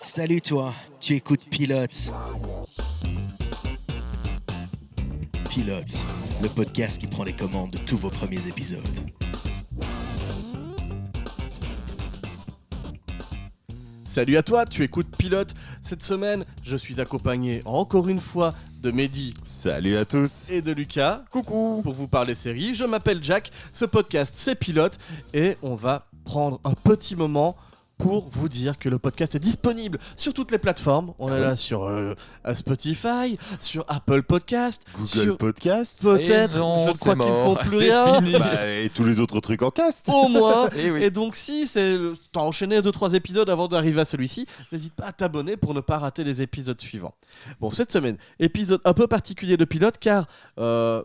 Salut toi, tu écoutes Pilote. Pilote, le podcast qui prend les commandes de tous vos premiers épisodes. Salut à toi, tu écoutes Pilote. Cette semaine, je suis accompagné encore une fois de Mehdi. Salut à tous. Et de Lucas. Coucou. Pour vous parler série, je m'appelle Jack, ce podcast c'est Pilote et on va prendre un petit moment pour vous dire que le podcast est disponible sur toutes les plateformes. On est là sur Spotify, sur Apple Podcast, Google sur Podcast. peut-être, non, je crois c'est qu'ils mort. font plus C'est rien. fini. Et tous les autres trucs en cast. Au moins. Et oui. Et donc si t'as enchaîné 2-3 épisodes avant d'arriver à celui-ci, n'hésite pas à t'abonner pour ne pas rater les épisodes suivants. Bon, cette semaine, épisode un peu particulier de Pilote car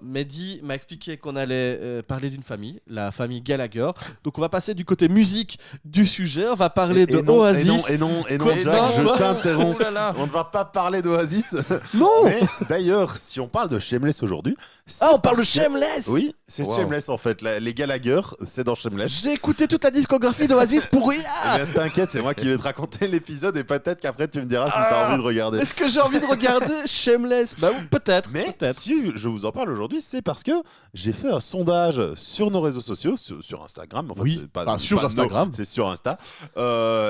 Mehdi m'a expliqué qu'on allait parler d'une famille, la famille Gallagher. Donc on va passer du côté musique du sujet, on va parler de Oasis. Et non, Quoi, Jack, non, je quoi t'interromps. Ouh là là. On ne va pas parler d'Oasis. Non. Mais d'ailleurs, si on parle de Shameless aujourd'hui... Ah, on parle de Shameless. Oui, c'est Wow. Shameless en fait. Les Gallagher, c'est dans Shameless. J'ai écouté toute la discographie d'Oasis pour rien. Eh bien, t'inquiète, c'est moi qui vais te raconter l'épisode et peut-être qu'après tu me diras si t'as envie de regarder. Est-ce que j'ai envie de regarder Shameless? Bah peut-être. Mais peut-être. si je vous en parle aujourd'hui, c'est parce que j'ai fait un sondage sur nos réseaux sociaux, sur Instagram. En fait, Oui. c'est pas, Ah, sur pas Instagram. c'est sur Insta.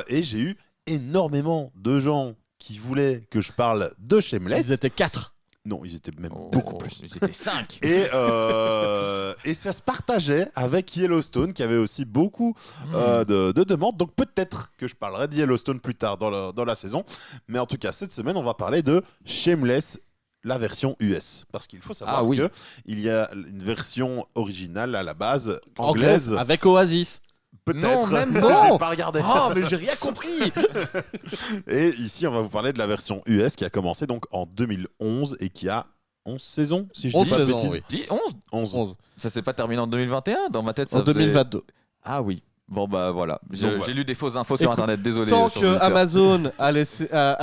Et j'ai eu énormément de gens qui voulaient que je parle de Shameless. Ils étaient 4. Non, ils étaient même Oh, beaucoup plus. J'étais 5. Et ça se partageait avec Yellowstone, qui avait aussi beaucoup de demandes. Donc peut-être que je parlerai de Yellowstone plus tard dans la saison. Mais en tout cas, cette semaine, on va parler de Shameless, la version US. Parce qu'il faut savoir qu'il y a une version originale à la base, anglaise. Avec Oasis. Peut-être. Non, même pas. J'ai pas regardé. Oh, mais j'ai rien compris. Et ici, on va vous parler de la version US qui a commencé donc en 2011 et qui a 11 saisons, si je 11 dis pas de saisons, bêtises. oui. 11. 11. Ça s'est pas terminé en 2021 dans ma tête. Ça En faisait- 2022. Ah oui. Bon bah voilà. Donc, J'ai lu des fausses infos sur Écoute, internet. Désolé. Tant chers que auditeurs. Amazon a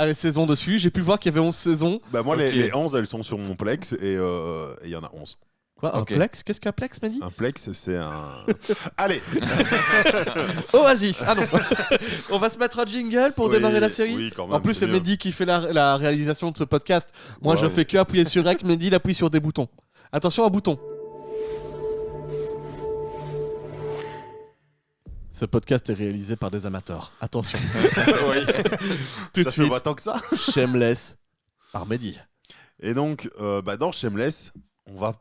les saisons dessus, j'ai pu voir qu'il y avait 11 saisons. Bah moi, Ok. les 11, elles sont sur mon Plex et il y en a 11. Quoi, Ok. un Plex? Qu'est-ce qu'un Plex m'a dit? Un Plex, c'est un... Allez. Oasis. Ah non. On va se mettre un jingle pour Oui, démarrer la série. oui, quand même, En plus, c'est mieux. Mehdi qui fait la réalisation de ce podcast. Moi, je Wow. fais que appuyer sur REC. Mehdi, il appuie sur des boutons. Attention, un bouton. Ce podcast est réalisé par des amateurs. Attention. Tout de Ça se suite, voit tant que ça. Shameless par Mehdi. Et donc, dans Shameless, on va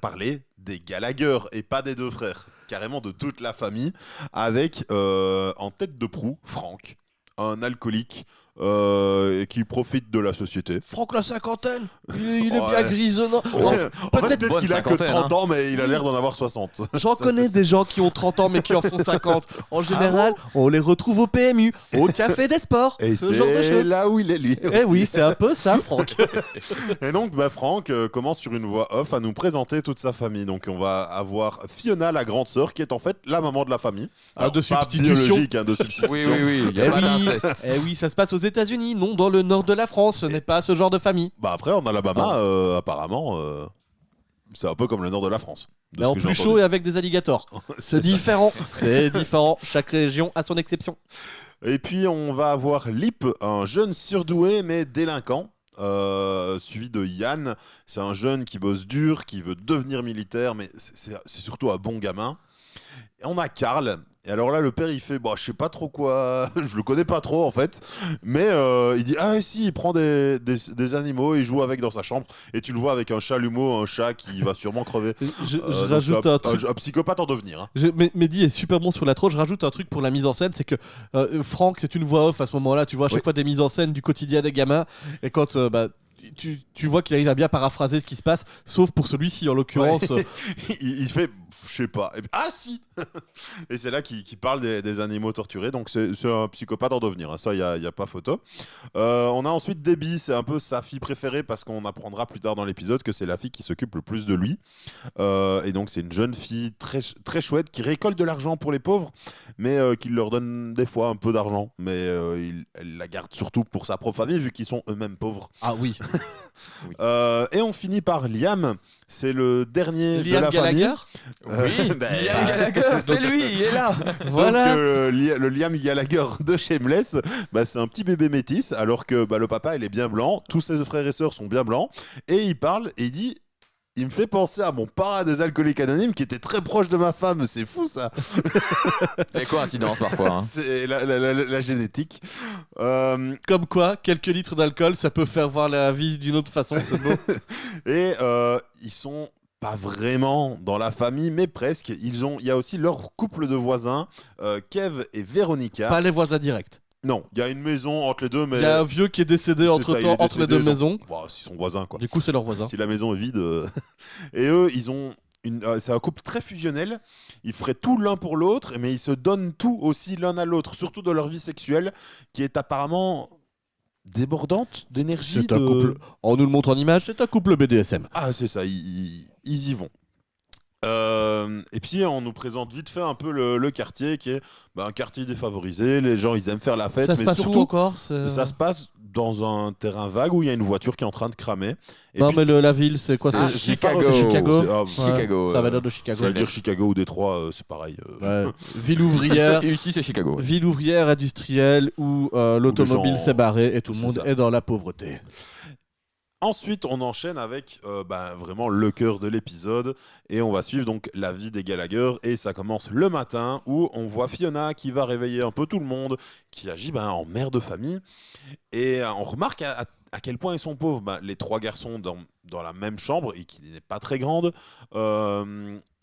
parler des Gallagher et pas des deux frères. Carrément de toute la famille. Avec, en tête de proue, Frank, un alcoolique qui profite de la société. Franck la cinquantaine, il est Ouais. bien grisonnant. En fait, peut-être bonne qu'il a que cinquantaine, 30 ans, mais il a l'air d'en avoir 60. J'en Ça, connais c'est- des gens qui ont 30 ans mais qui en font 50. En général, on les retrouve au PMU, au Café des Sports, Et ce genre de c'est choses. là où il est lui. Eh aussi. oui, c'est un peu ça, Franck. Et donc, Franck commence sur une voix off à nous présenter toute sa famille. Donc, on va avoir Fiona, la grande sœur, qui est en fait la maman de la famille. Ah, de pas substitution. biologique, de substitution. Oui. Il y Eh a pas oui. d'inceste. Eh oui, ça se passe aux États-Unis, non dans le nord de la France. Ce n'est pas ce genre de famille. Bah après, en Alabama, apparemment, c'est un peu comme le nord de la France. de Mais ce en que j'ai plus chaud entendu. et avec des alligators. C'est C'est ça. différent. C'est différent. Chaque région a son exception. Et puis, on va avoir Lip, un jeune surdoué mais délinquant. Suivi de Yann, c'est un jeune qui bosse dur, qui veut devenir militaire, mais c'est surtout un bon gamin. Et on a Karl, et alors là le père il fait, je sais pas trop quoi, je le connais pas trop en fait, mais il dit, ah si, il prend des animaux, il joue avec dans sa chambre, et tu le vois avec un chalumeau, un chat qui va sûrement crever. Je Donc rajoute c'est un truc. un psychopathe en devenir. Hein. Mehdi est super bon sur l'intro. Je rajoute un truc pour la mise en scène, c'est que Franck, c'est une voix off à ce moment-là. Tu vois à chaque Oui. fois des mises en scène du quotidien des gamins. Et quand tu vois qu'il arrive à bien paraphraser ce qui se passe, sauf pour celui-ci en l'occurrence. Ouais. il fait, je sais pas. Et puis, ah si. Et c'est là qu'il parle des animaux torturés. Donc c'est un psychopathe en devenir. Hein. Ça, il y a pas photo. On a ensuite Debbie. C'est un peu sa fille préférée parce qu'on apprendra plus tard dans l'épisode que c'est la fille qui s'occupe le plus de lui. Et donc c'est une jeune fille très très chouette qui récolte de l'argent pour les pauvres, mais qui leur donne des fois un peu d'argent. Mais elle la garde surtout pour sa propre famille vu qu'ils sont eux-mêmes pauvres. Ah oui. Et on finit par Liam. C'est le dernier Liam de la Gallagher. famille. Oui, Bah, Liam Gallagher, c'est lui, il est là. Voilà. Sauf que le Liam Gallagher de Shameless, bah, c'est un petit bébé métis, alors que bah, le papa, il est bien blanc, tous ses frères et sœurs sont bien blancs, et il parle et il dit. Il me fait penser à mon parrain des alcooliques anonymes qui était très proche de ma femme, c'est fou ça. Les coïncidences parfois. Hein. C'est la génétique. Comme quoi, quelques litres d'alcool, ça peut faire voir la vie d'une autre façon, c'est beau. Et ils sont pas vraiment dans la famille, mais presque. Il y a aussi leur couple de voisins, Kev et Véronica. Pas les voisins directs. Non, il y a une maison entre les deux, mais Il y a un vieux qui est décédé c'est entre ça, il temps est entre les décédé, deux donc, maisons. bah, ils sont voisins quoi. Du coup, c'est leurs voisins. Si la maison est vide. Et eux, ils ont. C'est un couple très fusionnel. Ils feraient tout l'un pour l'autre, mais ils se donnent tout aussi l'un à l'autre, surtout dans leur vie sexuelle, qui est apparemment débordante d'énergie. C'est un couple. On nous le montre en image, c'est un couple BDSM. Ah, c'est ça, ils y vont. Et puis on nous présente vite fait un peu le quartier qui est un quartier défavorisé. Les gens ils aiment faire la fête, Ça se mais passe où surtout encore ça se passe dans un terrain vague où il y a une voiture qui est en train de cramer. Et Non, puis, mais la ville, c'est quoi Ah, c'est Chicago. C'est Chicago. C'est- Ouais, Chicago, Ça va l'air de Chicago. j'allais dire Chicago ou Détroit, c'est pareil. Ouais. Ville ouvrière. Ici, c'est Chicago. Ville ouvrière industrielle où l'automobile Où les gens- s'est barrée et tout le C'est monde ça. est dans la pauvreté. Ensuite, on enchaîne avec vraiment le cœur de l'épisode et on va suivre donc la vie des Gallagher et ça commence le matin où on voit Fiona qui va réveiller un peu tout le monde, qui agit en mère de famille et on remarque à quel point ils sont pauvres. Les trois garçons dans la même chambre et qui n'est pas très grande.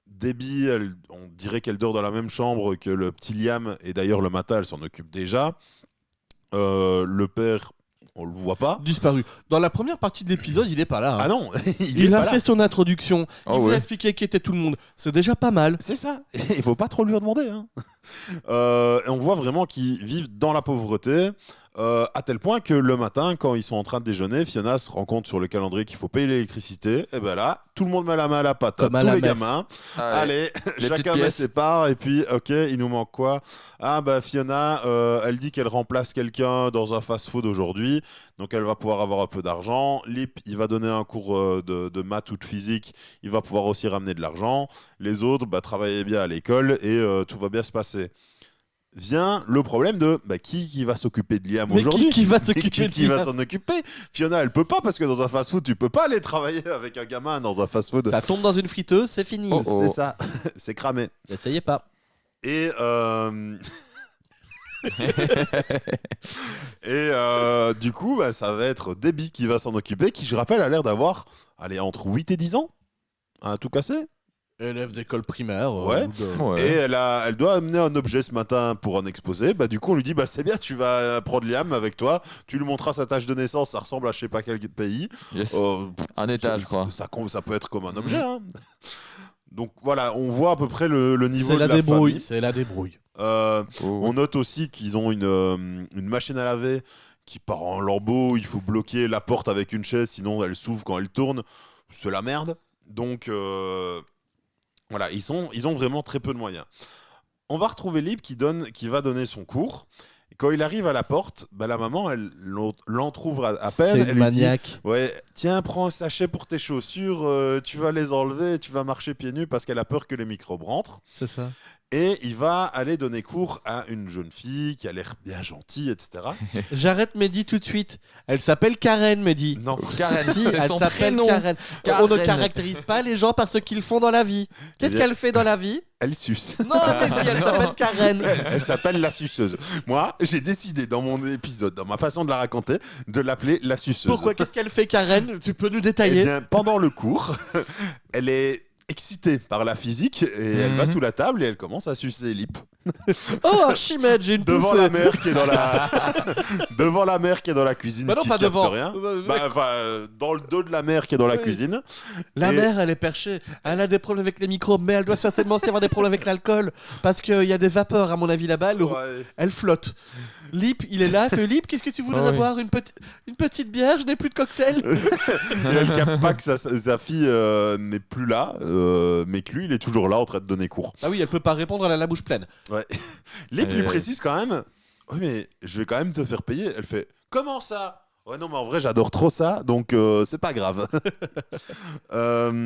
Debbie, on dirait qu'elle dort dans la même chambre que le petit Liam et d'ailleurs le matin elle s'en occupe déjà. Le père, on le voit pas. Disparu. Dans la première partie de l'épisode, il est pas là. Hein. Ah non, Il est a pas là. fait son introduction. Oh il vous a ouais. expliqué qui était tout le monde. C'est déjà pas mal. C'est ça, il faut pas trop lui demander. Hein. Et on voit vraiment qu'ils vivent dans la pauvreté, à tel point que le matin, quand ils sont en train de déjeuner, Fiona se rend compte sur le calendrier qu'il faut payer l'électricité. Et ben là, tout le monde met la main à la pâte. Comme à Tous la les messe. gamins. Allez. Allez, Les chacun petites met pièces. ses parts. Et puis, ok, il nous manque quoi? Ah bah Fiona, elle dit qu'elle remplace quelqu'un dans un fast-food aujourd'hui. Donc elle va pouvoir avoir un peu d'argent. Lip, il va donner un cours de maths ou de physique. Il va pouvoir aussi ramener de l'argent. Les autres, travaillaient bien à l'école et tout va bien se passer. Vient le problème de qui va s'occuper de Liam Mais aujourd'hui? qui va Mais s'occuper de qui va Liam s'en occuper? Fiona, elle peut pas parce que dans un fast-food, tu peux pas aller travailler avec un gamin dans un fast-food. Ça tombe dans une friteuse, c'est fini. Oh, oh. C'est ça, c'est cramé. N'essayez pas. Et du coup, ça va être Debbie qui va s'en occuper, qui, je rappelle, a l'air d'avoir entre 8 et 10 ans, à tout casser. Élève d'école primaire. Ouais. Ouais. Et elle doit amener un objet ce matin pour un exposé. Du coup, on lui dit c'est bien, tu vas prendre Liam avec toi, tu lui montreras sa tâche de naissance, ça ressemble à je sais pas quel pays. Yes. Euh, Un étage, quoi. Ça peut être comme un objet. Hein. Donc voilà, on voit à peu près le niveau C'est de la la débrouille. famille. C'est la débrouille. Oh, On note aussi qu'ils ont une machine à laver qui part en lambeaux. Il faut bloquer la porte avec une chaise, sinon elle s'ouvre quand elle tourne. C'est la merde. Donc voilà, ils ont vraiment très peu de moyens. On va retrouver Lip qui va donner son cours. Et quand il arrive à la porte, la maman, elle l'entrouvre à peine. C'est Elle une lui dit, maniaque. ouais, tiens, prends un sachet pour tes chaussures, tu vas les enlever, tu vas marcher pieds nus parce qu'elle a peur que les microbes rentrent. C'est ça. Et il va aller donner cours à une jeune fille qui a l'air bien gentille, etc. J'arrête Mehdi tout de suite. Elle s'appelle Karen, Mehdi. Non, Karen, Si, c'est elle son s'appelle prénom. Karen. Karen. On ne caractérise pas les gens par ce qu'ils font dans la vie. Qu'est-ce Eh bien- qu'elle fait dans la vie? elle suce. Non, Mehdi, elle Non. s'appelle Karen. Elle s'appelle la suceuse. Moi, j'ai décidé dans mon épisode, dans ma façon de la raconter, de l'appeler la suceuse. Pourquoi? Qu'est-ce qu'elle fait, Karen? Tu peux nous Eh détailler? bien, pendant le cours, elle est excitée par la physique et elle va Mhm. sous la table et elle commence à sucer Lip. Oh, Archimède, j'ai une Devant poussée. la mère qui est dans la devant la mère qui est dans la cuisine Bah non, qui pas capte devant. rien. Dans le dos de la mère qui est dans la Oui. cuisine. La Et- mère, elle est perchée. Elle a des problèmes avec les microbes, mais elle doit certainement aussi avoir des problèmes avec l'alcool. Parce qu'il y a des vapeurs, à mon avis, là-bas. Ouais. Elle flotte. Lip, il est là. Il fait Lip, qu'est-ce que tu voudrais Ah oui. boire? Une petite bière? Je n'ai plus de cocktail. Et elle capte pas que sa fille n'est plus là, mais que lui, il est toujours là en train de donner cours. Ah oui, elle peut pas répondre, elle a la bouche pleine. Lip lui Euh. précise quand même, oui mais je vais quand même te faire payer. Elle fait, comment ça? Ouais, non, mais en vrai, j'adore trop ça, donc c'est pas grave.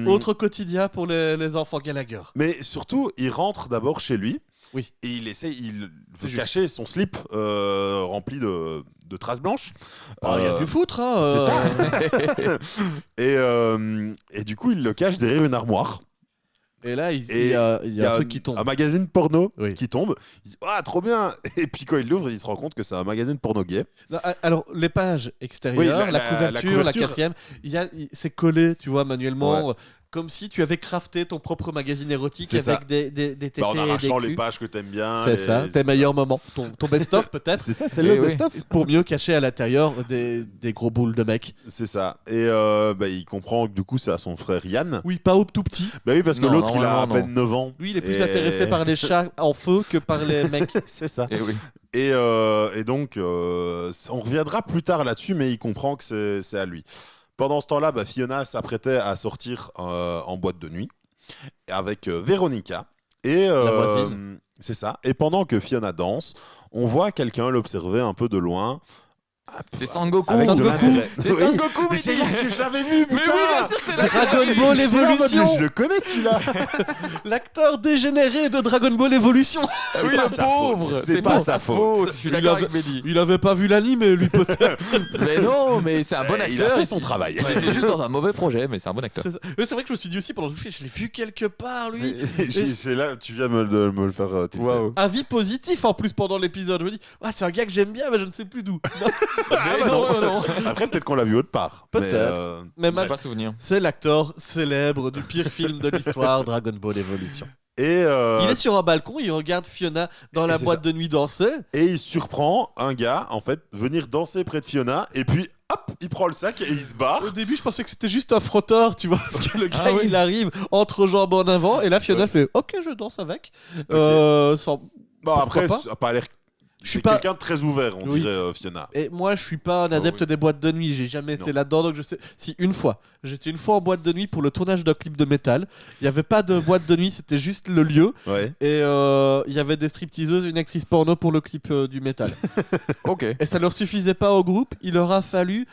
Autre quotidien pour les enfants Gallagher. Mais surtout, il rentre d'abord chez lui. Oui. Et il veut C'est juste. cacher son slip rempli de traces blanches. Il y a du foutre, hein. C'est ça. Et du coup, il le cache derrière une armoire. Et là, il Et y a un truc qui tombe. Un magazine porno Oui. qui tombe. Il dit ah, trop bien. Et puis quand il l'ouvre, il se rend compte que c'est un magazine porno gay. Non, alors, les pages extérieures, Oui, la couverture, la couverture. 4e, c'est collé, tu vois, manuellement, comme si tu avais crafté ton propre magazine érotique C'est avec ça. des tétés En et des arrachant les culs. pages que t'aimes bien. C'est ça, tes meilleurs moments. Ton best-of, peut-être. C'est ça, c'est Eh le oui. best-of. Pour mieux cacher à l'intérieur des gros boules de mecs. C'est ça. Et il comprend que du coup, c'est à son frère Yann. Oui, pas au tout petit. Bah oui, parce que Non, l'autre, il a à normalement, peine 9 ans. Lui, il est plus Et- intéressé par les chats en feu que par les mecs. C'est ça. Et oui. Et donc, on reviendra plus tard là-dessus, mais il comprend que c'est à lui. Pendant ce temps-là, Fiona s'apprêtait à sortir en boîte de nuit avec Véronica. Et, La voisine. C'est ça. Et pendant que Fiona danse, on voit quelqu'un l'observer un peu de loin. C'est Sangoku. Avec de Sangoku. l'intérêt. C'est Oui. Sangoku, Mais mais c'est là que je l'avais vu, Mais putain. oui, bien sûr que c'est là. Dragon Ball J'étais là en mode, Evolution. je le connais celui-là. L'acteur dégénéré de Dragon Ball Evolution. Ah oui, pas le sa pauvre. faute. C'est pas sa faute. Je suis Il d'accord avait- avec Mehdi. Il avait pas vu l'anime, lui, peut-être. Mais non, mais c'est un bon acteur. Il a fait son travail. Il était juste dans un mauvais projet, mais c'est un bon acteur. C'est ça. Oui, c'est vrai que je me suis dit aussi pendant le film, je l'ai vu quelque part, lui. C'est là, tu viens de me le faire tilter. Waouh. Avis positif en plus pendant l'épisode. Je me dis, c'est un gars que j'aime bien, mais je ne sais plus d'où. Non. Ah, bah non. Après, peut-être qu'on l'a vu autre part. Peut-être. Mais, Mais J'ai ma- pas souvenir. c'est l'acteur célèbre du pire film de l'histoire, Dragon Ball Evolution. et, Il est sur un balcon, il regarde Fiona dans Et la c'est boîte de nuit danser. et il surprend un gars, en fait, venir danser près de Fiona. Et puis, hop, il prend le sac et il se barre. Au début, je pensais que c'était juste un frotteur, tu vois, parce que le gars, Ah oui. il arrive entre jambes en avant, et là, Fiona elle fait, ok, je danse avec. Sans... Bon, après, pas ça a pas l'air. Je suis C'est pas- quelqu'un de très ouvert, on Oui. dirait, Fiona. Et moi, je suis pas un adepte oui. des boîtes de nuit. J'ai jamais été Non. là-dedans, donc je sais. Si une fois, j'étais une fois en boîte de nuit pour le tournage d'un clip de métal. Il y avait pas de boîte de nuit, c'était juste le lieu. Ouais. Et il y avait des stripteaseuses, une actrice porno pour le clip du métal. Ok. Et ça leur suffisait pas au groupe. Il leur a fallu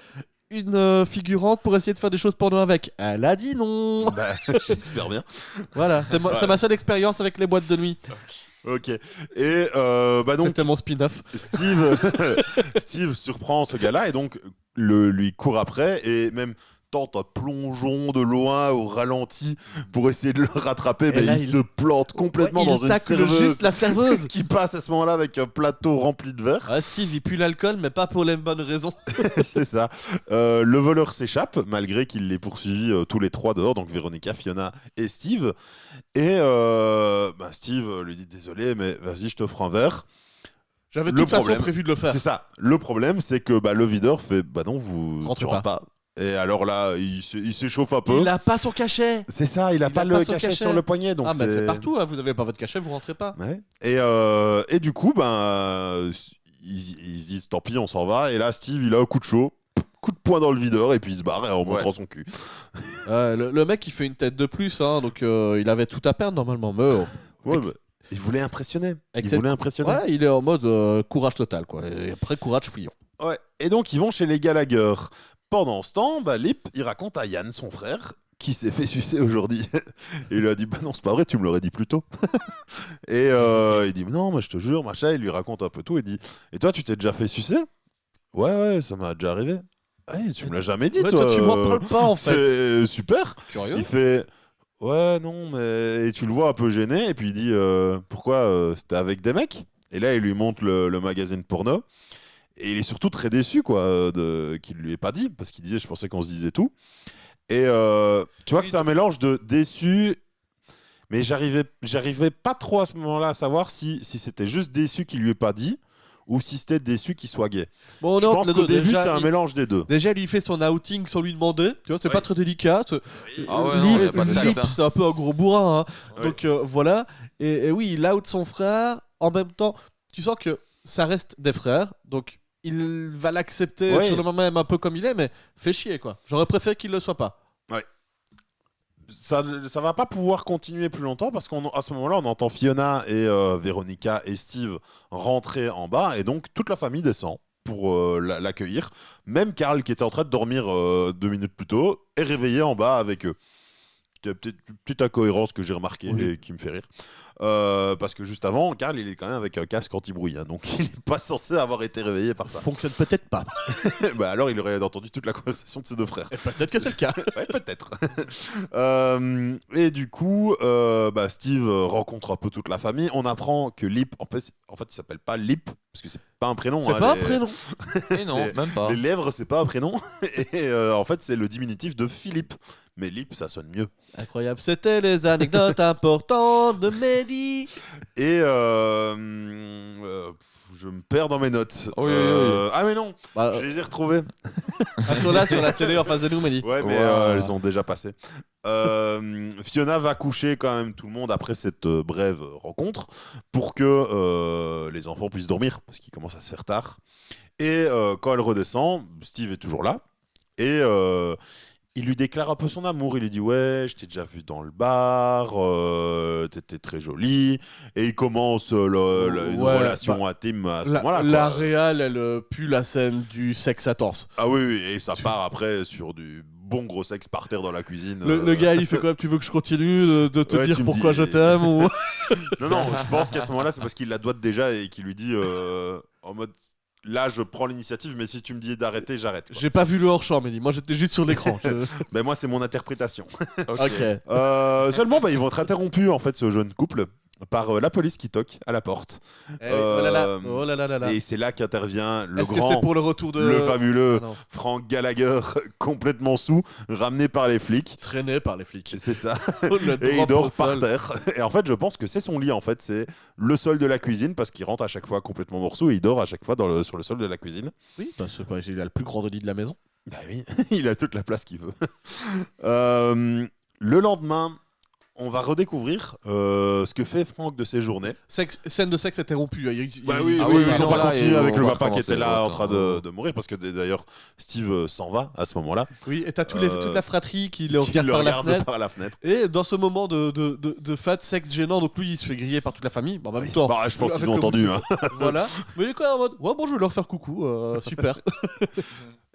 une figurante pour essayer de faire des choses porno avec. Elle a dit non. Bah, j'espère bien. Voilà, c'est ma seule expérience avec les boîtes de nuit. Ok. Et donc, C'était mon spin-off. Steve surprend ce gars-là et donc lui court après et même tente un plongeon de loin au ralenti pour essayer de le rattraper, mais là, il se plante complètement Ouais, dans il une tacle serveuse juste la serveuse. qui passe à ce moment-là avec un plateau rempli de verre. Steve, il pue l'alcool, mais pas pour les bonnes raisons. C'est ça. Le voleur s'échappe malgré qu'il les poursuivi tous les trois dehors, donc Véronica, Fiona et Steve. Et Steve lui dit désolé, mais vas-y, je t'offre un verre. J'avais de Le toute façon problème, prévu de le faire. C'est ça. Le problème, c'est que le videur fait non, vous Rentrez tu rentres pas. Et alors là, il s'échauffe un peu. Il a pas son cachet. C'est ça, il a pas a le pas son cachet cachet. sur le poignet, donc C'est partout, hein, vous n'avez pas votre cachet, vous rentrez pas. Ouais. Et du coup, ils se disent tant pis, on s'en va. Et là, Steve, il a un coup de chaud, coup de poing dans le videur, et puis il se barre en montrant son cul. Le mec, il fait une tête de plus, hein, donc il avait tout à perdre normalement. Mais Ouais, il voulait impressionner. Excep- ouais, il est en mode courage total, quoi. Et après, courage fuyant. Ouais. Et donc, ils vont chez les Gallagher. Pendant ce temps, Lip, il raconte à Yann, son frère, qui s'est fait sucer aujourd'hui. Et il lui a dit, non, c'est pas vrai, tu me l'aurais dit plus tôt. Et il dit, non, mais je te jure, machin. Il lui raconte un peu tout. Il dit, et toi, tu t'es déjà fait sucer? Ouais, ça m'a déjà arrivé. Hey, tu me l'as jamais dit, Ouais, toi. tu m'en parles pas, en fait. C'est super. Curieux. Il fait, ouais, non, mais. Et tu le vois un peu gêné. Et puis il dit, pourquoi c'était avec des mecs? Et là, il lui montre le magazine porno. Et il est surtout très déçu, quoi, qu'il lui ait pas dit, parce qu'il disait, je pensais qu'on se disait tout. Et tu vois que c'est un mélange de déçu, mais j'arrivais pas trop à ce moment-là à savoir si c'était juste déçu qu'il lui ait pas dit, ou si c'était déçu qu'il soit gay. Bon, Je non, pense les qu'au deux, début, déjà, c'est un il- mélange des deux. Déjà, il lui fait son outing sans lui demander. Tu vois, c'est Ouais. pas très délicat. Ah ouais, non, Lip, y a pas de Lip, tact, hein. c'est un peu un gros bourrin. Hein. Ouais. Donc voilà. Et oui, il out son frère. En même temps, tu sens que ça reste des frères. Donc il va l'accepter Ouais. sur le moment même un peu comme il est, mais fait chier, quoi. J'aurais préféré qu'il le soit pas. Ça va pas pouvoir continuer plus longtemps parce qu'à ce moment-là, on entend Fiona et Véronica et Steve rentrer en bas et donc toute la famille descend. pour l'accueillir. Même Karl, qui était en train de dormir 2 minutes plus tôt, est réveillé en bas avec eux. Il y a peut-être une petite incohérence que j'ai remarquée et qui me fait rire. Parce que juste avant, Karl, il est quand même avec un casque anti-bruit. Hein, donc, il n'est pas censé avoir été réveillé par ça. Fonctionne peut-être pas. Bah, alors, il aurait entendu toute la conversation de ses deux frères. Et peut-être que c'est le cas. Ouais, peut-être. Et du coup, Steve rencontre un peu toute la famille. On apprend que Lip, en fait, il s'appelle pas Lip, parce que c'est pas un prénom. C'est hein, pas un prénom. Et non, même pas. Les lèvres, c'est pas un prénom. Et en fait, c'est le diminutif de Philippe. Mais Lip, ça sonne mieux. Incroyable, c'était les anecdotes importantes de Mehdi. Et je me perds dans mes notes. Oui. Ah mais non, Bah, je les ai retrouvées. elles sont là sur la télé en face de nous, Mehdi. Ouais, mais Wow. elles ont déjà passé. Fiona va coucher quand même tout le monde après cette brève rencontre pour que les enfants puissent dormir parce qu'il commence à se faire tard. Et quand elle redescend, Steve est toujours là et il lui déclare un peu son amour. Il lui dit ouais, je t'ai déjà vu dans le bar, t'étais très jolie. Et il commence une relation intime à ce moment-là. La quoi. réal, elle pue la scène du sexe intense. Ah oui, et ça part après sur du bon gros sexe par terre dans la cuisine. Le gars, il fait quoi? Tu veux que je continue de te Ouais, dire tu me pourquoi dis- je t'aime ou... Non, je pense qu'à ce moment-là, c'est parce qu'il la doite déjà et qu'il lui dit en mode là, je prends l'initiative, mais si tu me dis d'arrêter, j'arrête. Quoi. J'ai pas vu le hors-champ, Mehdi. Moi, j'étais juste sur l'écran. Ben, moi, c'est mon interprétation. Ok. Seulement, ils vont être interrompus, en fait, ce jeune couple, par la police qui toque à la porte. Eh oui, oh là là. Oh là là là là. Et c'est là qu'intervient le Est-ce que grand, c'est pour le retour de... le fabuleux Ah non. Frank Gallagher, complètement sous, ramené par les flics. Traîné par les flics. C'est ça. Le Et il drop au dort par sol. terre. Et en fait, je pense que c'est son lit. En fait, c'est le sol de la cuisine parce qu'il rentre à chaque fois complètement morceau et il dort à chaque fois sur le sol de la cuisine. Oui, parce que il a le plus grand lit de la maison. Bah oui, il a toute la place qu'il veut. Le lendemain, on va redécouvre ce que fait Franck de ses journées. Scène de sexe interrompue. Bah Ils oui, ont- ils ils n'ont ont- pas là, continué et avec on le va papa qui était recommencer, là en ouais, train attends. de mourir parce que d'ailleurs Steve s'en va à ce moment-là. Oui, et t'as toute la fratrie qui le Qui regarde le par la regarde fenêtre. par la fenêtre. Et dans ce moment de fat sexe gênant, donc lui il se fait griller par toute la famille. Bon, en même temps, Bah, je pense avec qu'ils ont le entendu. bout Hein. voilà. Mais il est quand même en mode ouais, bon, je vais leur faire coucou. Super.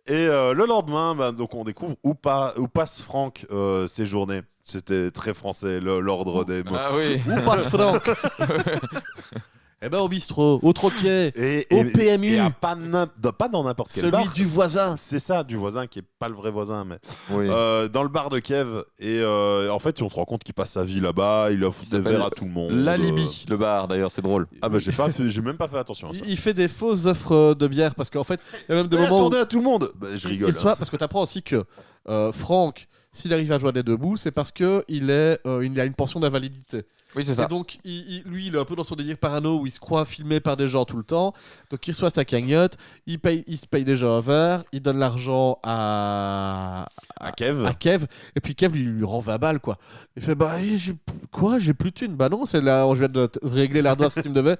Et le lendemain, donc on découvre où passe Franck ses journées. C'était très français, l'ordre des mots. Ah oui. Où passe Franck? Eh ben au bistrot, au troquet, au PMU. Et pas dans n'importe quel celui bar. du voisin. C'est ça, du voisin qui est pas le vrai voisin, mais Oui. dans le bar de Kev. Et en fait, on se rend compte qu'il passe sa vie là-bas. Il offre Il des s'appelle verres à tout le monde. L'alibi, le bar d'ailleurs, c'est drôle. Ah bah j'ai même pas fait attention à ça. Il fait des fausses offres de bière parce qu'en fait, il y a même des Ouais, moments où attendez à tout le monde. Bah, je rigole. parce que tu apprends aussi que Franck, s'il arrive à jouer des debout, c'est parce que il a une pension d'invalidité. Oui, c'est Et ça. donc, lui, il est un peu dans son délire parano où il se croit filmé par des gens tout le temps. Donc, il reçoit sa cagnotte, il se paye déjà un verre, il donne l'argent à Kev. Kev, et puis Kev lui rend 20 balles, quoi. Il fait bah, j'ai plus de thunes. Bah non, c'est là, je viens de régler l'ardoise que tu me devais.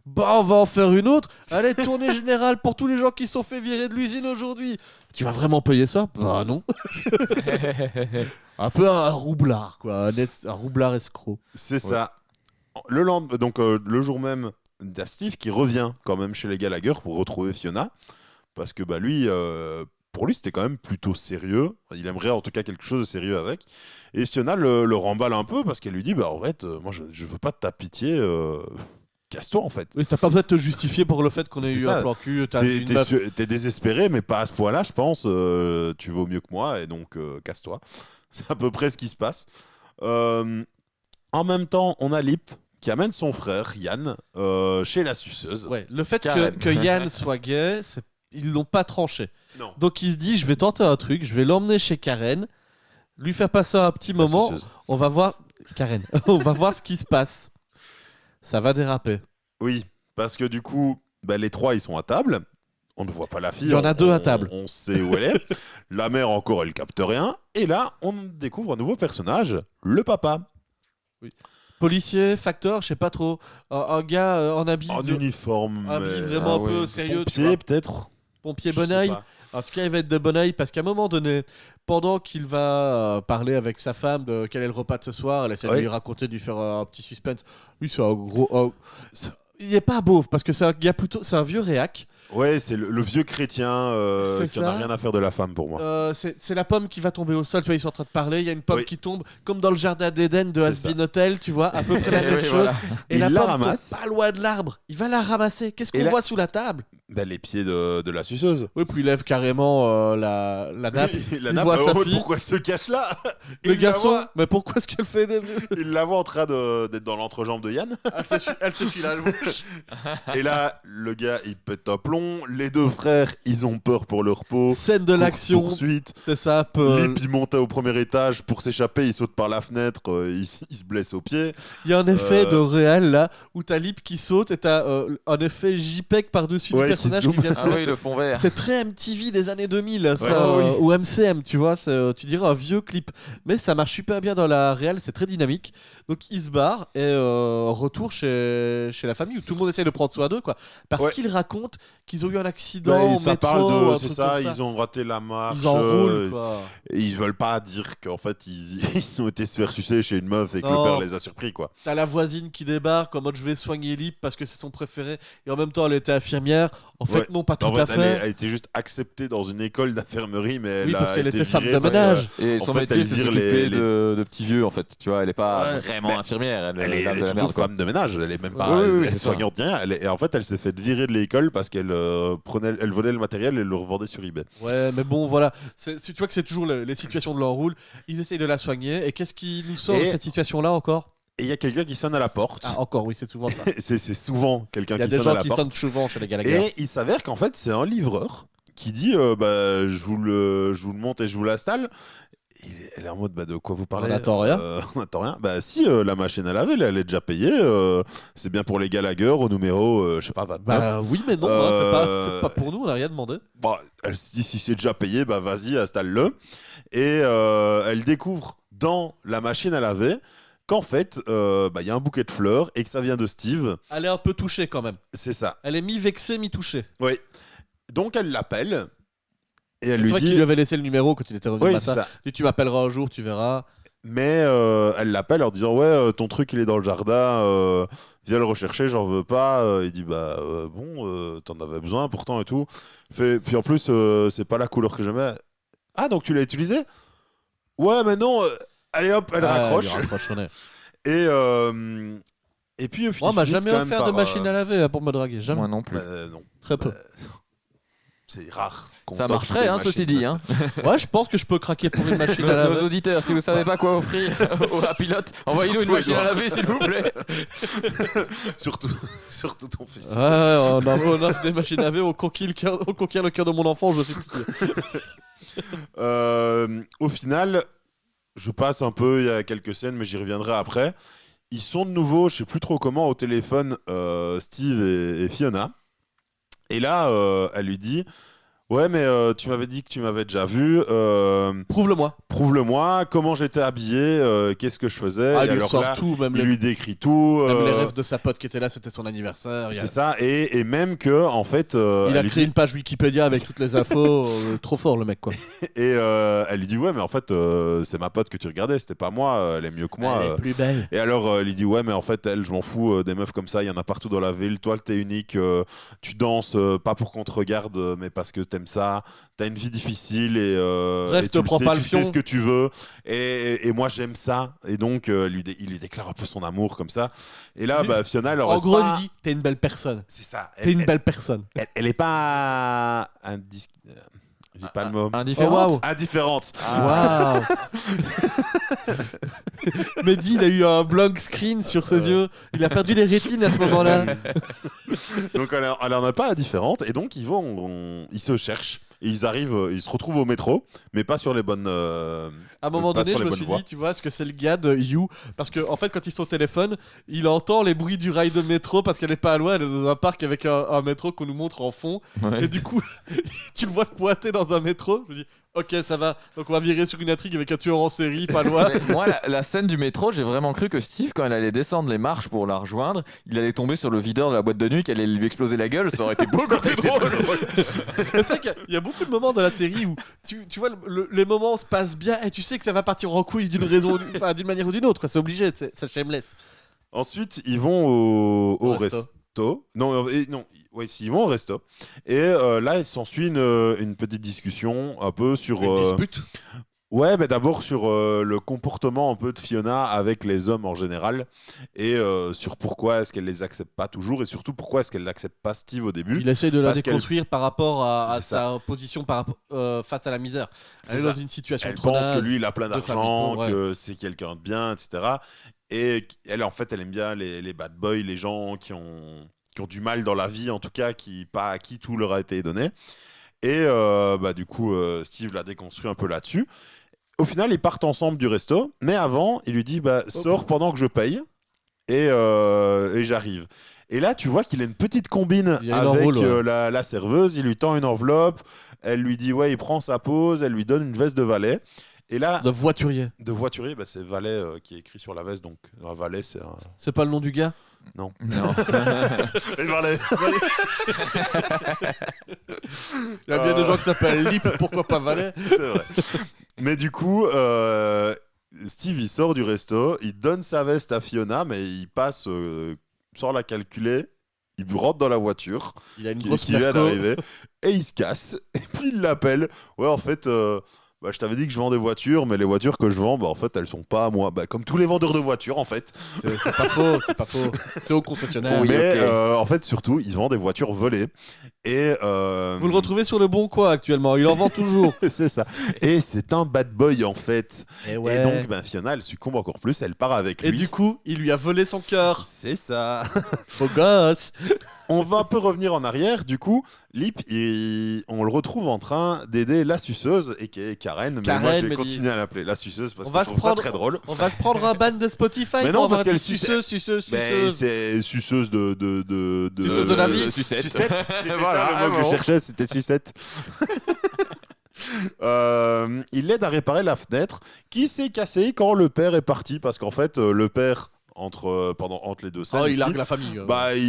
Bah, on va en faire une autre. Allez, tournée générale pour tous les gens qui se sont fait virer de l'usine aujourd'hui. Tu vas vraiment payer ça? Bah non. Un peu un roublard, quoi. Un roublard escroc. C'est ça. Le lendemain, donc le jour même, d'A Steve qui revient quand même chez les Gallagher pour retrouver Fiona, parce que bah lui, pour lui c'était quand même plutôt sérieux. Il aimerait en tout cas quelque chose de sérieux avec. Et Fiona le remballe un peu parce qu'elle lui dit bah en fait moi je veux pas de ta pitié. Casse-toi en fait. Oui, t'as pas besoin de te justifier pour le fait qu'on ait C'est eu ça. un plan cul. T'as une meuf. T'es désespéré, mais pas à ce point-là, je pense. Tu vaux mieux que moi, et donc casse-toi. C'est à peu près ce qui se passe. En même temps, on a Lip qui amène son frère, Yann, chez la suceuse. Ouais, le fait Karen. que Yann soit gay, ils l'ont pas tranché. Non. Donc il se dit, je vais tenter un truc, je vais l'emmener chez Karen, lui faire passer un petit moment, suceuse. on va voir... Karen, on va voir ce qui se passe. Ça va déraper. Oui, parce que du coup, bah, les trois, ils sont à table. On ne voit pas la fille. Il y en a deux à table. On sait où elle est. La mère, encore, elle capte rien. Et là, on découvre un nouveau personnage, le papa. Policier, facteur, je sais pas trop. Un gars en habit... En uniforme. Un habit mais- vraiment Ah un peu oui. sérieux. tu Pompier, vois. peut-être. Pompier Je sais bon oeil. pas. En tout cas, il va être de bon oeil parce qu'à un moment donné, pendant qu'il va parler avec sa femme de quel est le repas de ce soir, elle essaie de Ouais. lui raconter, de lui faire un petit suspense. Lui, c'est un gros. Il est pas beauf parce que c'est un gars plutôt. C'est un vieux réac. Ouais, c'est le vieux chrétien C'est qui n'a ça. rien à faire de la femme pour moi. C'est la pomme qui va tomber au sol, tu vois, ils sont en train de parler, il y a une pomme Oui. qui tombe, comme dans le jardin d'Éden de C'est Has-Been Hotel, tu vois, à peu près la Et même oui, chose. voilà. Et Il la la pomme ramasse. tombe pas loin de l'arbre, il va la ramasser. Qu'est-ce Et qu'on là- voit sous la table? Ben, les pieds de la suceuse. Oui, puis il lève carrément la nappe. La il nappe, voit sa oh, fille. pourquoi elle se cache là? Et Le il la garçon, voit- mais pourquoi est-ce qu'elle fait des... Il la voit en train d'être dans l'entrejambe de Yann. Elle se file la bouche. Et là, le gars, il pète un plomb. Les deux frères, ils ont peur pour leur peau. Scène de l'action, Poursuite. c'est ça, Paul. Lip, il monte au premier étage pour s'échapper. Il saute par la fenêtre. Il se blesse au pied. Il y a un effet Euh, de réel là, où t'as Lip qui saute et t'as un effet JPEG par-dessus Ouais, du personnage qui qui vient se Ah oui, le fond vert. C'est très MTV des années 2000, ça, Ouais, oui. ou MCM, tu vois, tu dirais un vieux clip. Mais ça marche super bien dans la réelle, c'est très dynamique. Donc il se barre et retour chez la famille où tout le monde essaie de prendre soin d'eux, quoi. Parce Ouais. qu'ils racontent qu'ils ont eu un accident Ouais, au ça métro, parle ou un de. C'est truc ça, comme ils ont raté la marche. Ils enroulent, quoi. Et ils veulent pas dire qu'en fait, ils ont été se faire sucer chez une meuf et que Non. le père les a surpris, quoi. T'as la voisine qui débarque en mode je vais soigner Lip parce que c'est son préféré et en même temps elle était infirmière. En fait, Ouais. non, pas tout En à fait, elle fait. a été juste acceptée dans une école d'infirmerie, mais elle Oui, parce a qu'elle été était femme virée de parce que- ménage. Et En son fait, métier, elle c'est vire s'occuper les- de petits vieux, en fait. Tu vois, elle est pas Ouais. vraiment Mais infirmière. Elle est Elle lave est de la surtout merde, quoi. femme de ménage, elle est même pas Oui, oui, elle est c'est ça. soignante ni rien. Et en fait, elle s'est fait virer de l'école parce qu'elle elle volait le matériel et le revendait sur eBay. Ouais, mais bon, voilà. Tu vois que c'est toujours les situations de l'enroule. Ils essayent de la soigner. Et qu'est-ce qui nous sort de Et- cette situation-là encore? Et il y a quelqu'un qui sonne à la porte. Ah, encore, oui, c'est souvent ça. C'est souvent quelqu'un Il y a qui des sonne à gens la qui porte. sonnent souvent chez les Gallagher. Et il s'avère qu'en fait, c'est un livreur qui dit bah, je vous le monte et je vous l'installe. Elle est en mode bah, de quoi vous parlez? On n'attend rien. On n'attend rien. Bah si, la machine à laver, elle est déjà payée. C'est bien pour les Gallagher au numéro, je sais pas, 29. Bah oui, mais non, hein, c'est pas pour nous, on n'a rien demandé. Bah, elle se dit si c'est déjà payé, bah vas-y, installe-le. Et elle découvre dans la machine à laver qu'en fait, bah, y a un bouquet de fleurs et que ça vient de Steve. Elle est un peu touchée quand même. C'est ça. Elle est mi-vexée, mi-touchée. Oui. Donc elle l'appelle et elle C'est lui vrai dit. qu'il lui avait laissé le numéro quand il était revenu Oui, le c'est matin. ça. Il dit, tu m'appelleras un jour, tu verras. Mais elle l'appelle en disant ouais, ton truc il est dans le jardin, viens le rechercher, j'en veux pas. Il dit bah bon, t'en avais besoin pourtant et tout. Puis en plus, c'est pas la couleur que j'aimais. Ah, donc tu l'as utilisé? Ouais, mais non. Allez hop, elle raccroche. Elle raccroche, on est. Et puis, Moi, on m'a jamais offert de machine à laver là, pour me draguer. Jamais. Moi non plus. non, Très peu. c'est rare. qu'on Ça t'offre marcherait, des hein, machines. ceci dit. Hein. Ouais, je pense que je peux craquer pour une machine à Nos laver. auditeurs, si vous savez pas quoi offrir à pilote, envoyez-nous une Surtout machine à Edouard. laver, s'il vous plaît. surtout ton fils. Ouais, on offre des machines à laver, on conquiert le cœur de mon enfant, je sais plus. Au final, je passe un peu, il y a quelques scènes, mais j'y reviendrai après. Ils sont de nouveau, je sais plus trop comment, au téléphone, Steve et Fiona. Et là, elle lui dit ouais, mais tu m'avais dit que tu m'avais déjà vu. Prouve-le-moi. Prouve-le-moi. Comment j'étais habillé. Qu'est-ce que je faisais. Ah, Et il lui alors sort là, tout, même il lui décrit tout. les rêves de sa pote qui était là, c'était son anniversaire. C'est ça. Et même que, en fait. Il a elle lui créé dit- une page Wikipédia avec toutes les infos. Trop fort, le mec, quoi. Et elle lui dit ouais, mais en fait, c'est ma pote que tu regardais. C'était pas moi. Elle est mieux que moi. Elle est plus belle. Et alors, il dit ouais, mais en fait, elle, je m'en fous, des meufs comme ça, il y en a partout dans la ville. Toi, t'es unique, tu danses pas pour qu'on te regarde, mais parce que t'aimes ça. T'as une vie difficile et, Bref, et te tu prends sais, pas tu le sais fion. ce que tu veux. Et moi, j'aime ça. Et donc, il lui déclare un peu son amour comme ça. Et là, bah, Fiona, elle en En reste gros, pas- il dit t'es une belle personne. C'est ça. T'es une belle personne. Elle est pas j'ai pas le mot. Indifférente. Oh, waouh. Indifférente. Waouh. Mehdi, il a eu un blank screen sur ses yeux. Il a perdu des rétines à ce moment-là. Donc elle en a pas indifférente et donc ils se cherchent et ils arrivent, ils se retrouvent au métro, mais pas sur les bonnes. À un moment pas donné, sur je les me bonnes suis voies. dit, tu vois, est-ce que c'est le gars de You? Parce que, en fait, quand ils sont au téléphone, il entend les bruits du rail de métro parce qu'elle est pas loin, elle est dans un parc avec un métro qu'on nous montre en fond. Ouais. Et du coup, tu le vois se pointer dans un métro. Je me dis, ok, ça va. Donc on va virer sur une intrigue avec un tueur en série, pas loin. Mais moi, la scène du métro, j'ai vraiment cru que Steve, quand elle allait descendre les marches pour la rejoindre, il allait tomber sur le videur de la boîte de nuit, qu'elle allait lui exploser la gueule. Ça aurait été beaucoup plus drôle. C'est vrai qu'il y a beaucoup de moments dans la série où tu vois les moments se passent bien et tu sais que ça va partir en couille d'une raison, enfin d'une manière ou d'une autre. Quoi. C'est obligé, c'est shameless. Ensuite, ils vont au Au resto. resto. Non, non, ouais, s'ils vont au resto. Et là, il s'ensuit une petite discussion un peu sur. Une dispute. Ouais, mais d'abord sur le comportement un peu de Fiona avec les hommes en général et sur pourquoi est-ce qu'elle les accepte pas toujours et surtout pourquoi est-ce qu'elle n'accepte pas Steve au début. Il essaye de la Parce qu'elle- déconstruire par rapport à C'est sa position face à la misère. Elle C'est est ça. dans une situation Elle trop pense naze. que lui il a plein de famille d'argent, pauvre, ouais. que c'est quelqu'un de bien, etc. Et elle en fait elle aime bien les bad boys, les gens qui ont du mal dans la vie en tout cas, pas à qui tout leur a été donné. Et du coup Steve la déconstruit un peu là-dessus. Au final, ils partent ensemble du resto, mais avant, il lui dit sors pendant que je paye et j'arrive. Et là, tu vois qu'il a une petite combine Il y a une avec enroule, ouais. la serveuse. Il lui tend une enveloppe. Elle lui dit ouais, il prend sa pause. Elle lui donne une veste de valet. Et là, De voiturier. de voiturier, c'est valet qui est écrit sur la veste. Donc un valet, c'est un. C'est pas le nom du gars? Non. Non. Les valets. Il y a bien des gens qui s'appellent Lip, pourquoi pas Valet? C'est vrai. Mais du coup, Steve il sort du resto, il donne sa veste à Fiona, mais il passe sans la calculer. Il rentre dans la voiture Il a une qui grosse vient merco. d'arriver et il se casse. Et puis il l'appelle. Ouais, en fait, je t'avais dit que je vends des voitures, mais les voitures que je vends, en fait, elles sont pas à moi. Comme tous les vendeurs de voitures, en fait. C'est pas faux, c'est pas faux. C'est au concessionnaire. Oui, mais ok. en fait, surtout, ils vendent des voitures volées. Et Vous le retrouvez sur le Bon Coin actuellement, il en vend toujours. c'est ça. Et c'est un bad boy en fait. Et, ouais. Et donc, Fiona, elle succombe encore plus. Elle part avec lui. Et du coup, il lui a volé son cœur. C'est ça. Faux gosse. On va un peu revenir en arrière. Du coup, Lip, on le retrouve en train d'aider la suceuse, et qui est Karen. Mais moi, Karen, je vais mais continuer à l'appeler la suceuse parce On que va je se trouve ça prendre- très drôle. On va se prendre un ban de Spotify. Mais non, pour parce avoir qu'elle des suce- suceuse. Mais c'est suceuse de Suceuse de la vie. Sucette. Sucette. C'était Voilà, ça le mot que je bon. cherchais, c'était sucette. Il l'aide à réparer la fenêtre qui s'est cassée quand le père est parti parce qu'en fait le père entre les deux scènes Oh, il ici, largue la famille.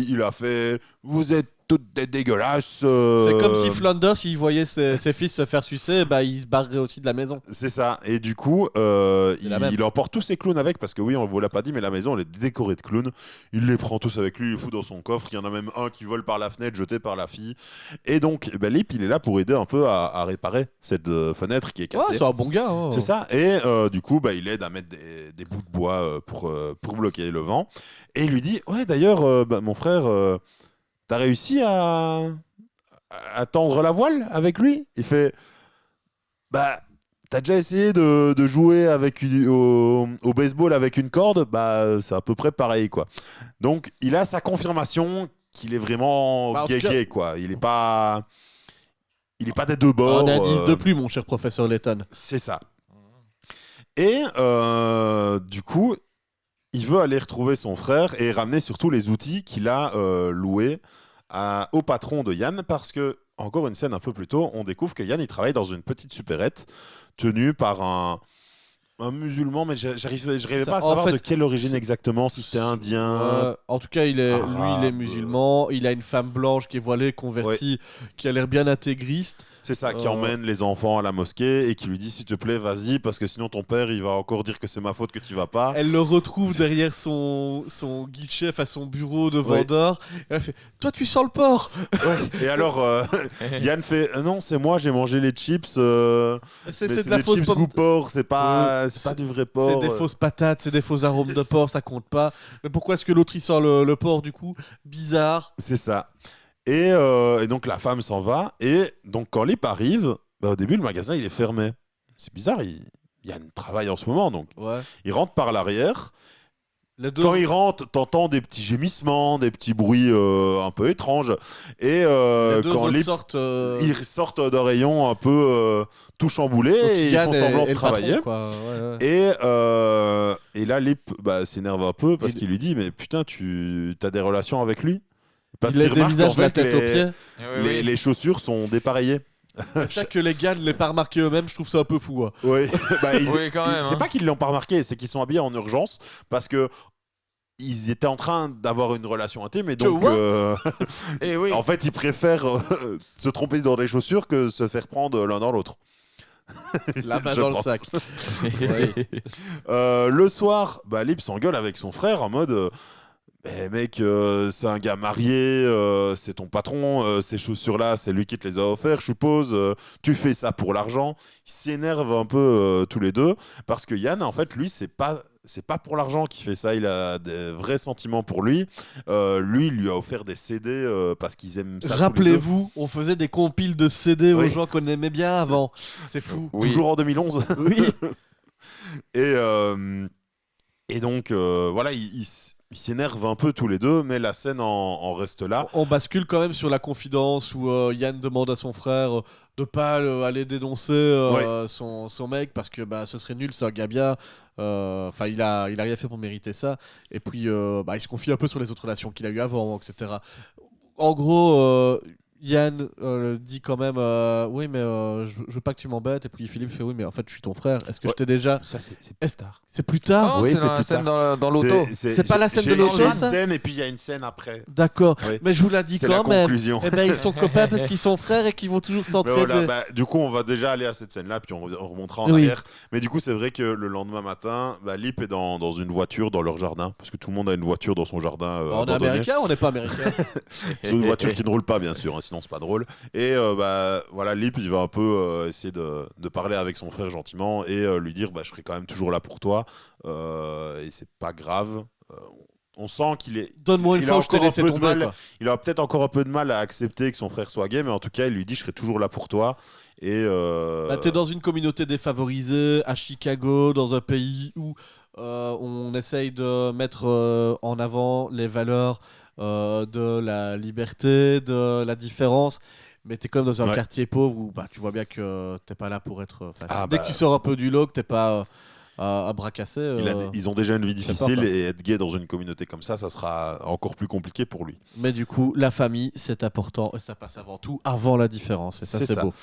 il a fait vous êtes toutes des dégueulasses. C'est comme si Flanders, s'il voyait ses fils se faire sucer, il se barrerait aussi de la maison. C'est ça. Et du coup, la même. il emporte tous ses clowns avec parce que oui, on ne vous l'a pas dit, mais la maison elle est décorée de clowns. Il les prend tous avec lui, il les fout dans son coffre. Il y en a même un qui vole par la fenêtre, jeté par la fille. Et donc, Lip, il est là pour aider un peu à réparer cette fenêtre qui est Ouais, cassée. c'est un bon gars. Hein. C'est ça. Et du coup, il aide à mettre des bouts de bois pour bloquer le vent. Et il lui dit ouais, d'ailleurs, mon frère, t'as réussi à tendre la voile avec lui? Il fait t'as déjà essayé de jouer au baseball avec une corde? C'est à peu près pareil, quoi. Donc, il a sa confirmation qu'il est vraiment En tout gay, quoi. Il est pas des deux bords. Un indice de plus, mon cher professeur Letton. C'est ça. Et du coup, il veut aller retrouver son frère et ramener surtout les outils qu'il a loués au patron de Yann parce que, encore une scène un peu plus tôt, on découvre que Yann il travaille dans une petite supérette tenue par un musulman, mais j'arrivais Ça, pas à en savoir fait, de quelle origine c'est- exactement, si c'était indien. En tout cas, lui, il est arabe. musulman. Il a une femme blanche qui est voilée, convertie, qui a l'air bien intégriste. C'est ça, qui Euh. emmène les enfants à la mosquée et qui lui dit s'il te plaît, vas-y, parce que sinon ton père il va encore dire que c'est ma faute que tu vas pas. Elle le retrouve derrière son guichet, enfin son bureau de Ouais. vendeur. Et elle fait toi, tu sens le porc. Et alors, Yann fait non, c'est moi, j'ai mangé les chips. C'est Mais de la des fausse chips pomme. goût porc, c'est pas C'est- du vrai porc. C'est des fausses patates, c'est des faux arômes de porc, ça compte pas. Mais pourquoi est-ce que l'autre il sort le porc du coup? Bizarre. C'est ça. Et donc la femme s'en va. Et donc quand Lip arrive, au début le magasin il est fermé. C'est bizarre, Yann travaille en ce moment, donc Ouais. il rentre par l'arrière. Les deux. Quand il rentre, t'entends des petits gémissements, des petits bruits un peu étranges. Et les deux quand Lip ressortent. ils sortent d'un rayon un peu tout chamboulé et ils font semblant de le travailler. patron, quoi. Ouais, ouais. Et là, Lip s'énerve un peu parce Il- qu'il lui dit mais putain, tu as des relations avec lui? Parce Il qu'il lève des remarque visages qu'en de la fait, tête aux pieds. les chaussures sont dépareillées. C'est ça que les gars ne l'aient pas remarqué eux-mêmes, je trouve ça un peu fou. Hein. Oui, Oui, quand même, C'est hein. pas qu'ils l'ont pas remarqué, c'est qu'ils sont habillés en urgence parce que ils étaient en train d'avoir une relation intime et donc Et oui. en fait ils préfèrent se tromper dans les chaussures que se faire prendre l'un dans l'autre. La main Je dans le pense. sac. Le soir, Lip s'engueule avec son frère en mode mec, c'est un gars marié, c'est ton patron, ces chaussures-là, c'est lui qui te les a offertes, je suppose. Tu fais ça pour l'argent. Ils s'énervent un peu tous les deux parce que Yann, en fait, lui, c'est pas pour l'argent qu'il fait ça. Il a des vrais sentiments pour lui. Lui, il lui a offert des CD parce qu'ils aiment ça. Rappelez-vous, on faisait des compiles de CD aux Oui. gens qu'on aimait bien avant. C'est fou. Oui. Toujours en 2011. Oui. Et donc, voilà, ils s'énervent un peu tous les deux, mais la scène en reste là. On bascule quand même sur la confidence où Yann demande à son frère de pas aller dénoncer son mec parce que ce serait nul, c'est un gars bien. Enfin, il a rien fait pour mériter ça. Et puis, il se confie un peu sur les autres relations qu'il a eues avant, etc. En gros, Yann dit quand même oui, mais je veux pas que tu m'embêtes. Et puis Philippe fait oui, mais en fait, je suis ton frère. Est-ce que je t'ai déjà. Ça, c'est Est-ce- plus tard. C'est plus tard. Oh, Oui, c'est c'est dans la plus scène tard. dans l'auto. C'est pas la scène de j'ai l'auto, une ça scène et puis il y a une scène après. D'accord. Oui. Mais je vous l'ai dit C'est la quand même. conclusion. Eh ben, ils sont copains parce qu'ils sont frères et qu'ils vont toujours Mais s'entraider. voilà, du coup, on va déjà aller à cette scène-là, puis on remontera en Oui. arrière. Mais du coup, c'est vrai que le lendemain matin, Lip est dans une voiture dans leur jardin, parce que tout le monde a une voiture dans son jardin. On est abandonné. américain ou on n'est pas américain? C'est une voiture qui ne roule pas, bien sûr, hein, sinon c'est pas drôle. Et voilà, Lip, il va un peu essayer de parler avec son frère gentiment et lui dire je serai quand même toujours là pour toi, et c'est pas grave. On sent qu'il est. Donne-moi une Il fois a où je t'ai encore un laissé peu de tomber. mal. Quoi. Il aura peut-être encore un peu de mal à accepter que son frère soit gay, mais en tout cas, il lui dit je serai toujours là pour toi. Et T'es dans une communauté défavorisée, à Chicago, dans un pays où on essaye de mettre en avant les valeurs de la liberté, de la différence. Mais t'es quand même dans un Ouais. quartier pauvre où tu vois bien que t'es pas là pour être facile. Ah, Dès que tu sors un peu du lot, que t'es pas à bras cassés. ils ont déjà une vie c'est difficile pas, quoi. et être gay dans une communauté comme ça sera encore plus compliqué pour lui. Mais du coup, la famille, c'est important et ça passe avant tout, avant la différence. Et ça, C'est c'est ça. beau.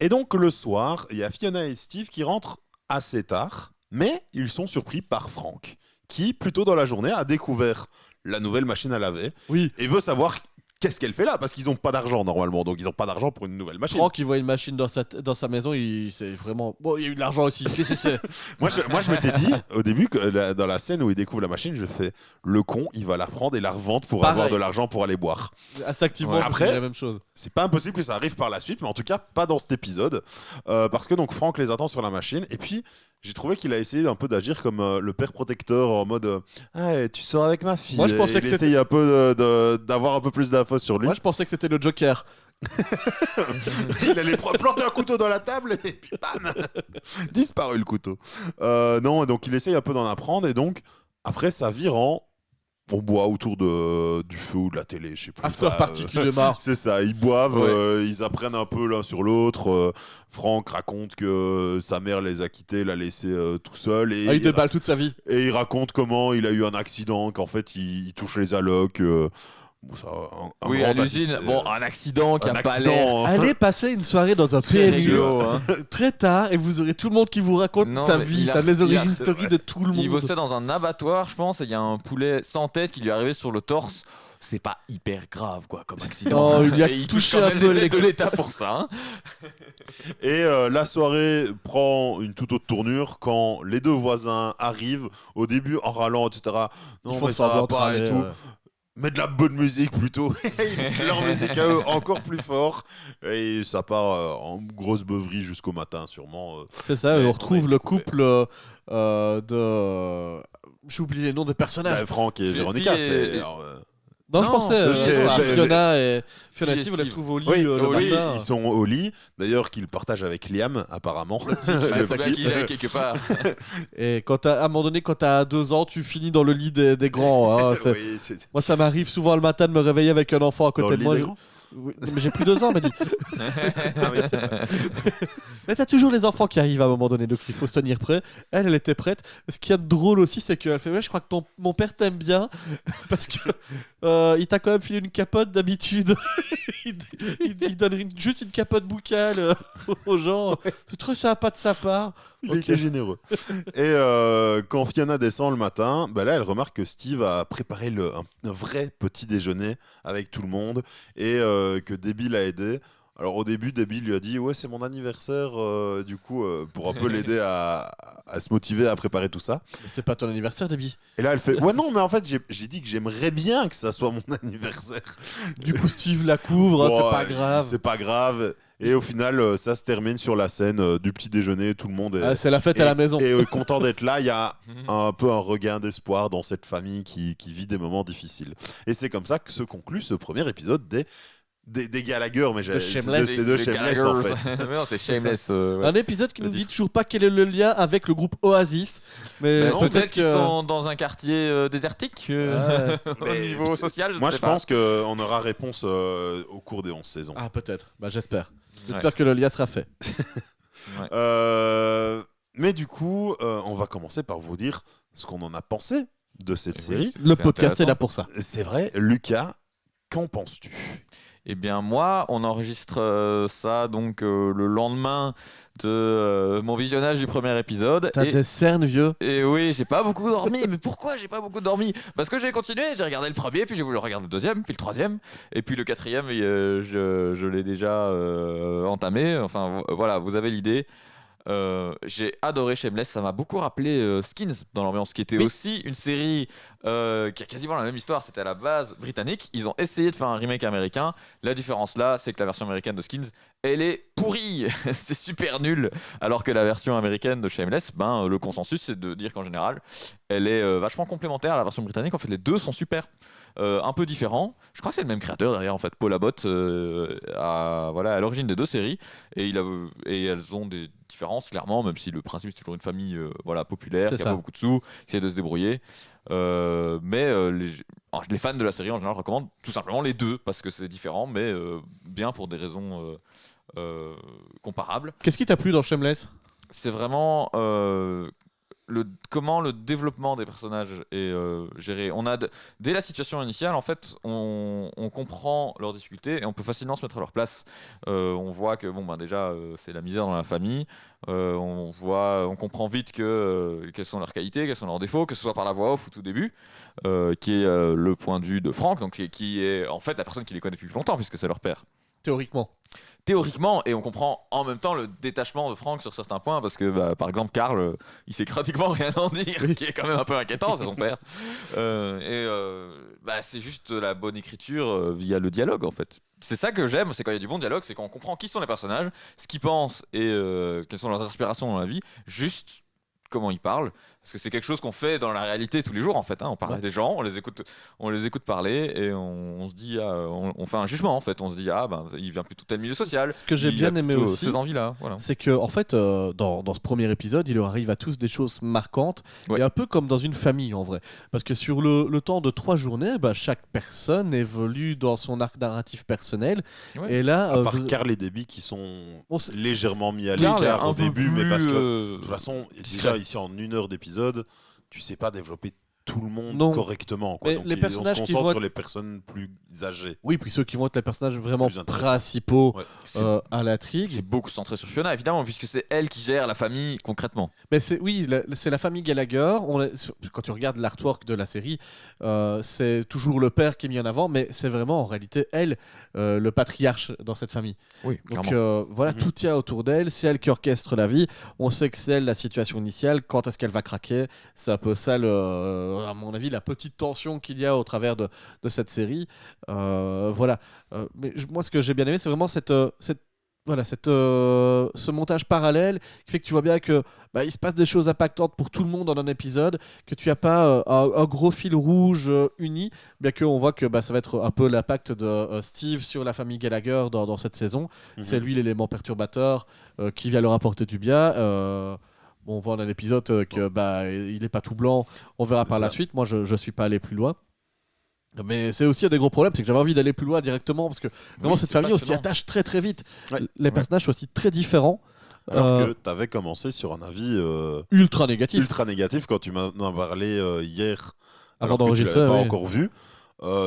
Et donc le soir, il y a Fiona et Steve qui rentrent assez tard, mais ils sont surpris par Frank, qui, plus tôt dans la journée, a découvert la nouvelle machine à laver Oui. et veut savoir qu'est-ce qu'elle fait là, parce qu'ils n'ont pas d'argent normalement, donc ils n'ont pas d'argent pour une nouvelle machine. Franck, il voit une machine dans sa maison, c'est vraiment. Bon, il y a eu de l'argent aussi. Qu'est-ce que c'est? Moi, je m'étais dit au début que dans la scène où il découvre la machine, je fais le con, il va la prendre et la revendre pour Pareil. avoir de l'argent pour aller boire. Instinctivement, Ouais. je me Après- dis la même chose. C'est pas impossible que ça arrive par la suite, mais en tout cas pas dans cet épisode, parce que donc Franck les attend sur la machine et puis j'ai trouvé qu'il a essayé un peu d'agir comme le père protecteur en mode hey, tu sors avec ma fille. Moi, je pensais Et que il essaye un peu d'avoir un peu plus d'infos sur lui. Moi, je pensais que c'était le Joker. Il allait planter un couteau dans la table et puis bam, disparu le couteau. Non, donc il essaye un peu d'en apprendre et donc après ça vire en on boit autour du feu ou de la télé, je sais plus. After Enfin, party qui démarre. C'est ça, ils boivent, Ouais. ils apprennent un peu l'un sur l'autre. Franck raconte que sa mère les a quittés, l'a laissé tout seul. Et, Il déballe toute sa vie. et il raconte comment il a eu un accident, qu'en fait il touche les allocs. Bon, ça, un Oui, grand à l'usine. assisté- Bon, un accident qui un a pas accident, l'air hein. Allez passer une soirée dans un très PMU rigolo. Hein. très tard et vous aurez tout le monde qui vous raconte Non, sa mais vie. il a- T'as les il a- origines c'est story vrai. de tout le monde. Il bossait dans un abattoir, je pense, et il y a un poulet sans tête qui lui est arrivé sur le torse. C'est pas hyper grave, quoi, comme accident. Non, il lui a Et il touché touche quand un même peu les les aides de l'État pour ça. Hein. Et la soirée prend une toute autre tournure quand les deux voisins arrivent, au début en râlant, etc. Non, Il faut mais ça va semblant de pas et râler, tout. ouais. Mais de la bonne musique plutôt. Leur musique à eux encore plus fort. Et ça part en grosse beuverie jusqu'au matin, sûrement. C'est ça, Mais on on retrouve a le découvert. couple de. J'oublie les noms des personnages. Franck et Fille Véronica, et- c'est. Non, je Non, pensais c'est- Fiona et Fille et Steve, on les Steve. trouve au lit Oui, le oui, matin. ils sont au lit. D'ailleurs, qu'ils partagent avec Liam, apparemment. Bah, Le faut bien petit. qu'il aille quelque part. Et à un moment donné, quand t'as 2 ans, tu finis dans le lit des grands. hein. Oui, c'est- Moi, ça m'arrive souvent le matin de me réveiller avec un enfant à Dans côté le de moi. lit des grands Oui, mais j'ai plus 2 ans, m'a dit. Ah oui, c'est vrai. Mais t'as toujours les enfants qui arrivent à un moment donné, donc il faut se tenir prêt. Elle était prête. Ce qu'il y a de drôle aussi, c'est qu'elle fait ouais, je crois que mon père t'aime bien parce que il t'a quand même filé une capote d'habitude. il donne juste une capote buccale aux gens. C'est très sympa de sa part. Il Ok. était généreux. Et quand Fiona descend le matin, là, elle remarque que Steve a préparé un vrai petit déjeuner avec tout le monde et que Debbie l'a aidé. Alors au début, Debbie lui a dit ouais c'est mon anniversaire, du coup pour un peu l'aider à se motiver à préparer tout ça. Mais c'est pas ton anniversaire, Debbie. Et là elle fait ouais non mais en fait j'ai dit que j'aimerais bien que ça soit mon anniversaire. Du coup, Steve la couvre, Bon, c'est pas grave. C'est pas grave. Et au final ça se termine sur la scène du petit déjeuner, tout le monde est, C'est la fête à la maison. et content d'être là. Il y a un peu un regain d'espoir dans cette famille qui vit des moments difficiles. Et c'est comme ça que se conclut ce premier épisode des Gallagher, mais De Shameless. c'est de Shameless en fait. Mais non, c'est Shameless. Ouais. Un épisode qui nous dit toujours pas quel est le lien avec le groupe Oasis. Mais Bon, peut-être qu'ils sont dans un quartier désertique au Mais niveau social. Moi je sais pas. pense qu'on aura réponse au cours des 11 saisons. Ah, peut-être. Bah, j'espère. J'espère que le lien sera fait. Mais du coup, on va commencer par vous dire ce qu'on en a pensé de cette série. Le C'est podcast est intéressant. là pour ça. C'est vrai, Lucas, qu'en penses-tu? Eh bien moi, on enregistre ça donc le lendemain de mon visionnage du premier épisode. T'as des cernes, vieux. Et oui, j'ai pas beaucoup dormi. Mais pourquoi j'ai pas beaucoup dormi? Parce que j'ai continué, j'ai regardé le premier, puis j'ai voulu regarder le deuxième, puis le troisième, et puis le quatrième, je l'ai déjà entamé. Enfin voilà, vous avez l'idée. J'ai adoré Shameless, ça m'a beaucoup rappelé Skins dans l'ambiance, qui était aussi une série qui a quasiment la même histoire. C'était à la base britannique, ils ont essayé de faire un remake américain. La différence là, c'est que la version américaine de Skins, elle est pourrie, c'est super nul, alors que la version américaine de Shameless, le consensus c'est de dire qu'en général elle est vachement complémentaire à la version britannique. En fait les deux sont super. Un peu différents. Je crois que c'est le même créateur derrière, en fait, Paul Abbott, à l'origine des deux séries. Et elles ont des différences, clairement, même si le principe c'est toujours une famille populaire, C'est qui a ça. pas beaucoup de sous, qui essaie de se débrouiller. Les fans de la série en général recommandent tout simplement les deux, parce que c'est différent, mais bien pour des raisons comparables. Qu'est-ce qui t'a plu dans Shameless? C'est vraiment comment le développement des personnages est géré. Dès la situation initiale, en fait, on comprend leurs difficultés et on peut facilement se mettre à leur place. On voit que déjà c'est la misère dans la famille. On comprend vite quelles sont leurs qualités, quels sont leurs défauts, que ce soit par la voix off ou tout début, qui est le point de vue de Frank, donc qui est en fait la personne qui les connaît depuis plus longtemps puisque c'est leur père. Théoriquement, et on comprend en même temps le détachement de Frank sur certains points, parce que par exemple Karl, il sait pratiquement rien en dire, ce qui est quand même un peu inquiétant, c'est son père. C'est juste la bonne écriture via le dialogue en fait. C'est ça que j'aime, c'est quand il y a du bon dialogue, c'est quand on comprend qui sont les personnages, ce qu'ils pensent et quelles sont leurs inspirations dans la vie, juste comment ils parlent, parce que c'est quelque chose qu'on fait dans la réalité tous les jours en fait, hein. On parle à des gens, on les écoute parler et on se dit on fait un jugement en fait, on se dit il vient plutôt de tel milieu social. Ce que j'ai bien aimé aussi, ces envies-là, voilà. c'est que en fait dans ce premier épisode, il leur arrive à tous des choses marquantes, Ouais. et un peu comme dans une famille en vrai, parce que sur le temps de 3 journées, chaque personne évolue dans son arc narratif personnel. Ouais. Et là À part Carl et Debbie qui sont on s- légèrement mis à Karl est l'écart un au peu début, mais plus, parce que de toute façon, déjà discret. ici en 1 heure d'épisode, tu sais pas développer tout le monde Non. correctement, quoi. Mais Donc les personnages on se qui concentre vont sur les personnes plus âgées. oui, puis ceux qui vont être les personnages vraiment Plus intéressants. principaux Ouais. à l'intrigue. C'est beaucoup centré sur Fiona évidemment, puisque c'est elle qui gère la famille concrètement. Mais c'est la famille Gallagher. Quand tu regardes l'artwork de la série, c'est toujours le père qui est mis en avant, mais c'est vraiment en réalité elle, le patriarche dans cette famille. Oui, Donc clairement. voilà, Mhm. tout tient autour d'elle. C'est elle qui orchestre la vie. On sait que c'est elle la situation initiale. Quand est-ce qu'elle va craquer? C'est un peu ça, à mon avis, la petite tension qu'il y a au travers de cette série. Voilà. Moi, ce que j'ai bien aimé, c'est vraiment ce montage parallèle qui fait que tu vois bien que il se passe des choses impactantes pour tout le monde en un épisode, que tu n'as pas un gros fil rouge uni, bien qu'on voit que ça va être un peu l'impact de Steve sur la famille Gallagher dans cette saison. Mhm. C'est lui l'élément perturbateur qui vient leur apporter du bien. On voit dans un épisode que il n'est pas tout blanc, on verra par C'est la ça. suite. Moi je suis pas allé plus loin. Mais c'est aussi un des gros problèmes, c'est que j'avais envie d'aller plus loin directement, parce que vraiment Oui, cette c'est famille, on s'y passionnant. attache très très vite. Ouais. Les personnages sont aussi très différents. Alors que tu avais commencé sur un avis Ultra négatif. ultra négatif quand tu m'en as parlé hier, Avant alors que tu d'enregistrer, l'avais pas oui. encore vu.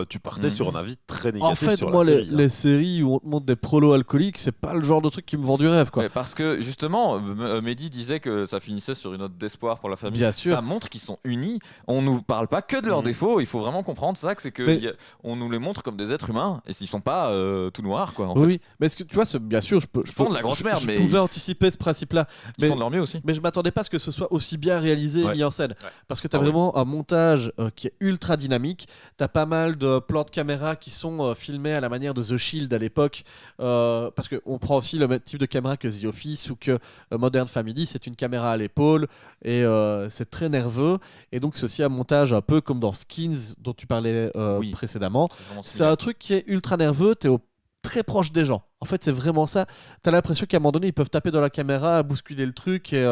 tu partais sur un avis très négatif En fait, sur moi, la série. les séries où on te montre des prolos alcooliques, c'est pas le genre de truc qui me vend du rêve, quoi. Ouais, parce que justement, Mehdi disait que ça finissait sur une note d'espoir pour la famille. Bien sûr. Ça montre qu'ils sont unis. On nous parle pas que de leurs défauts. Il faut vraiment comprendre ça, que c'est que Mais- on nous les montre comme des êtres humains et s'ils sont pas tout noirs, quoi. En fait. Oui, mais est-ce que tu vois, bien sûr, Ils font de la grosse merde, je mais pouvais anticiper ce principe-là, Ils mais font de leur mieux aussi. Mais je m'attendais pas à ce que ce soit aussi bien réalisé et Ouais. mis en scène. Parce que tu as Ah ouais. vraiment un montage qui est ultra dynamique. Tu as pas mal de plans de caméra qui sont filmés à la manière de The Shield à l'époque. Parce qu'on prend aussi le même type de caméra que The Office ou que Modern Family. C'est une caméra à l'épaule et c'est très nerveux. Et donc c'est aussi un montage un peu comme dans Skins dont tu parlais Oui. précédemment. C'est vraiment C'est similaire. un truc qui est ultra nerveux. Tu es très proche des gens. En fait, c'est vraiment ça. T'as l'impression qu'à un moment donné, ils peuvent taper dans la caméra, bousculer le truc et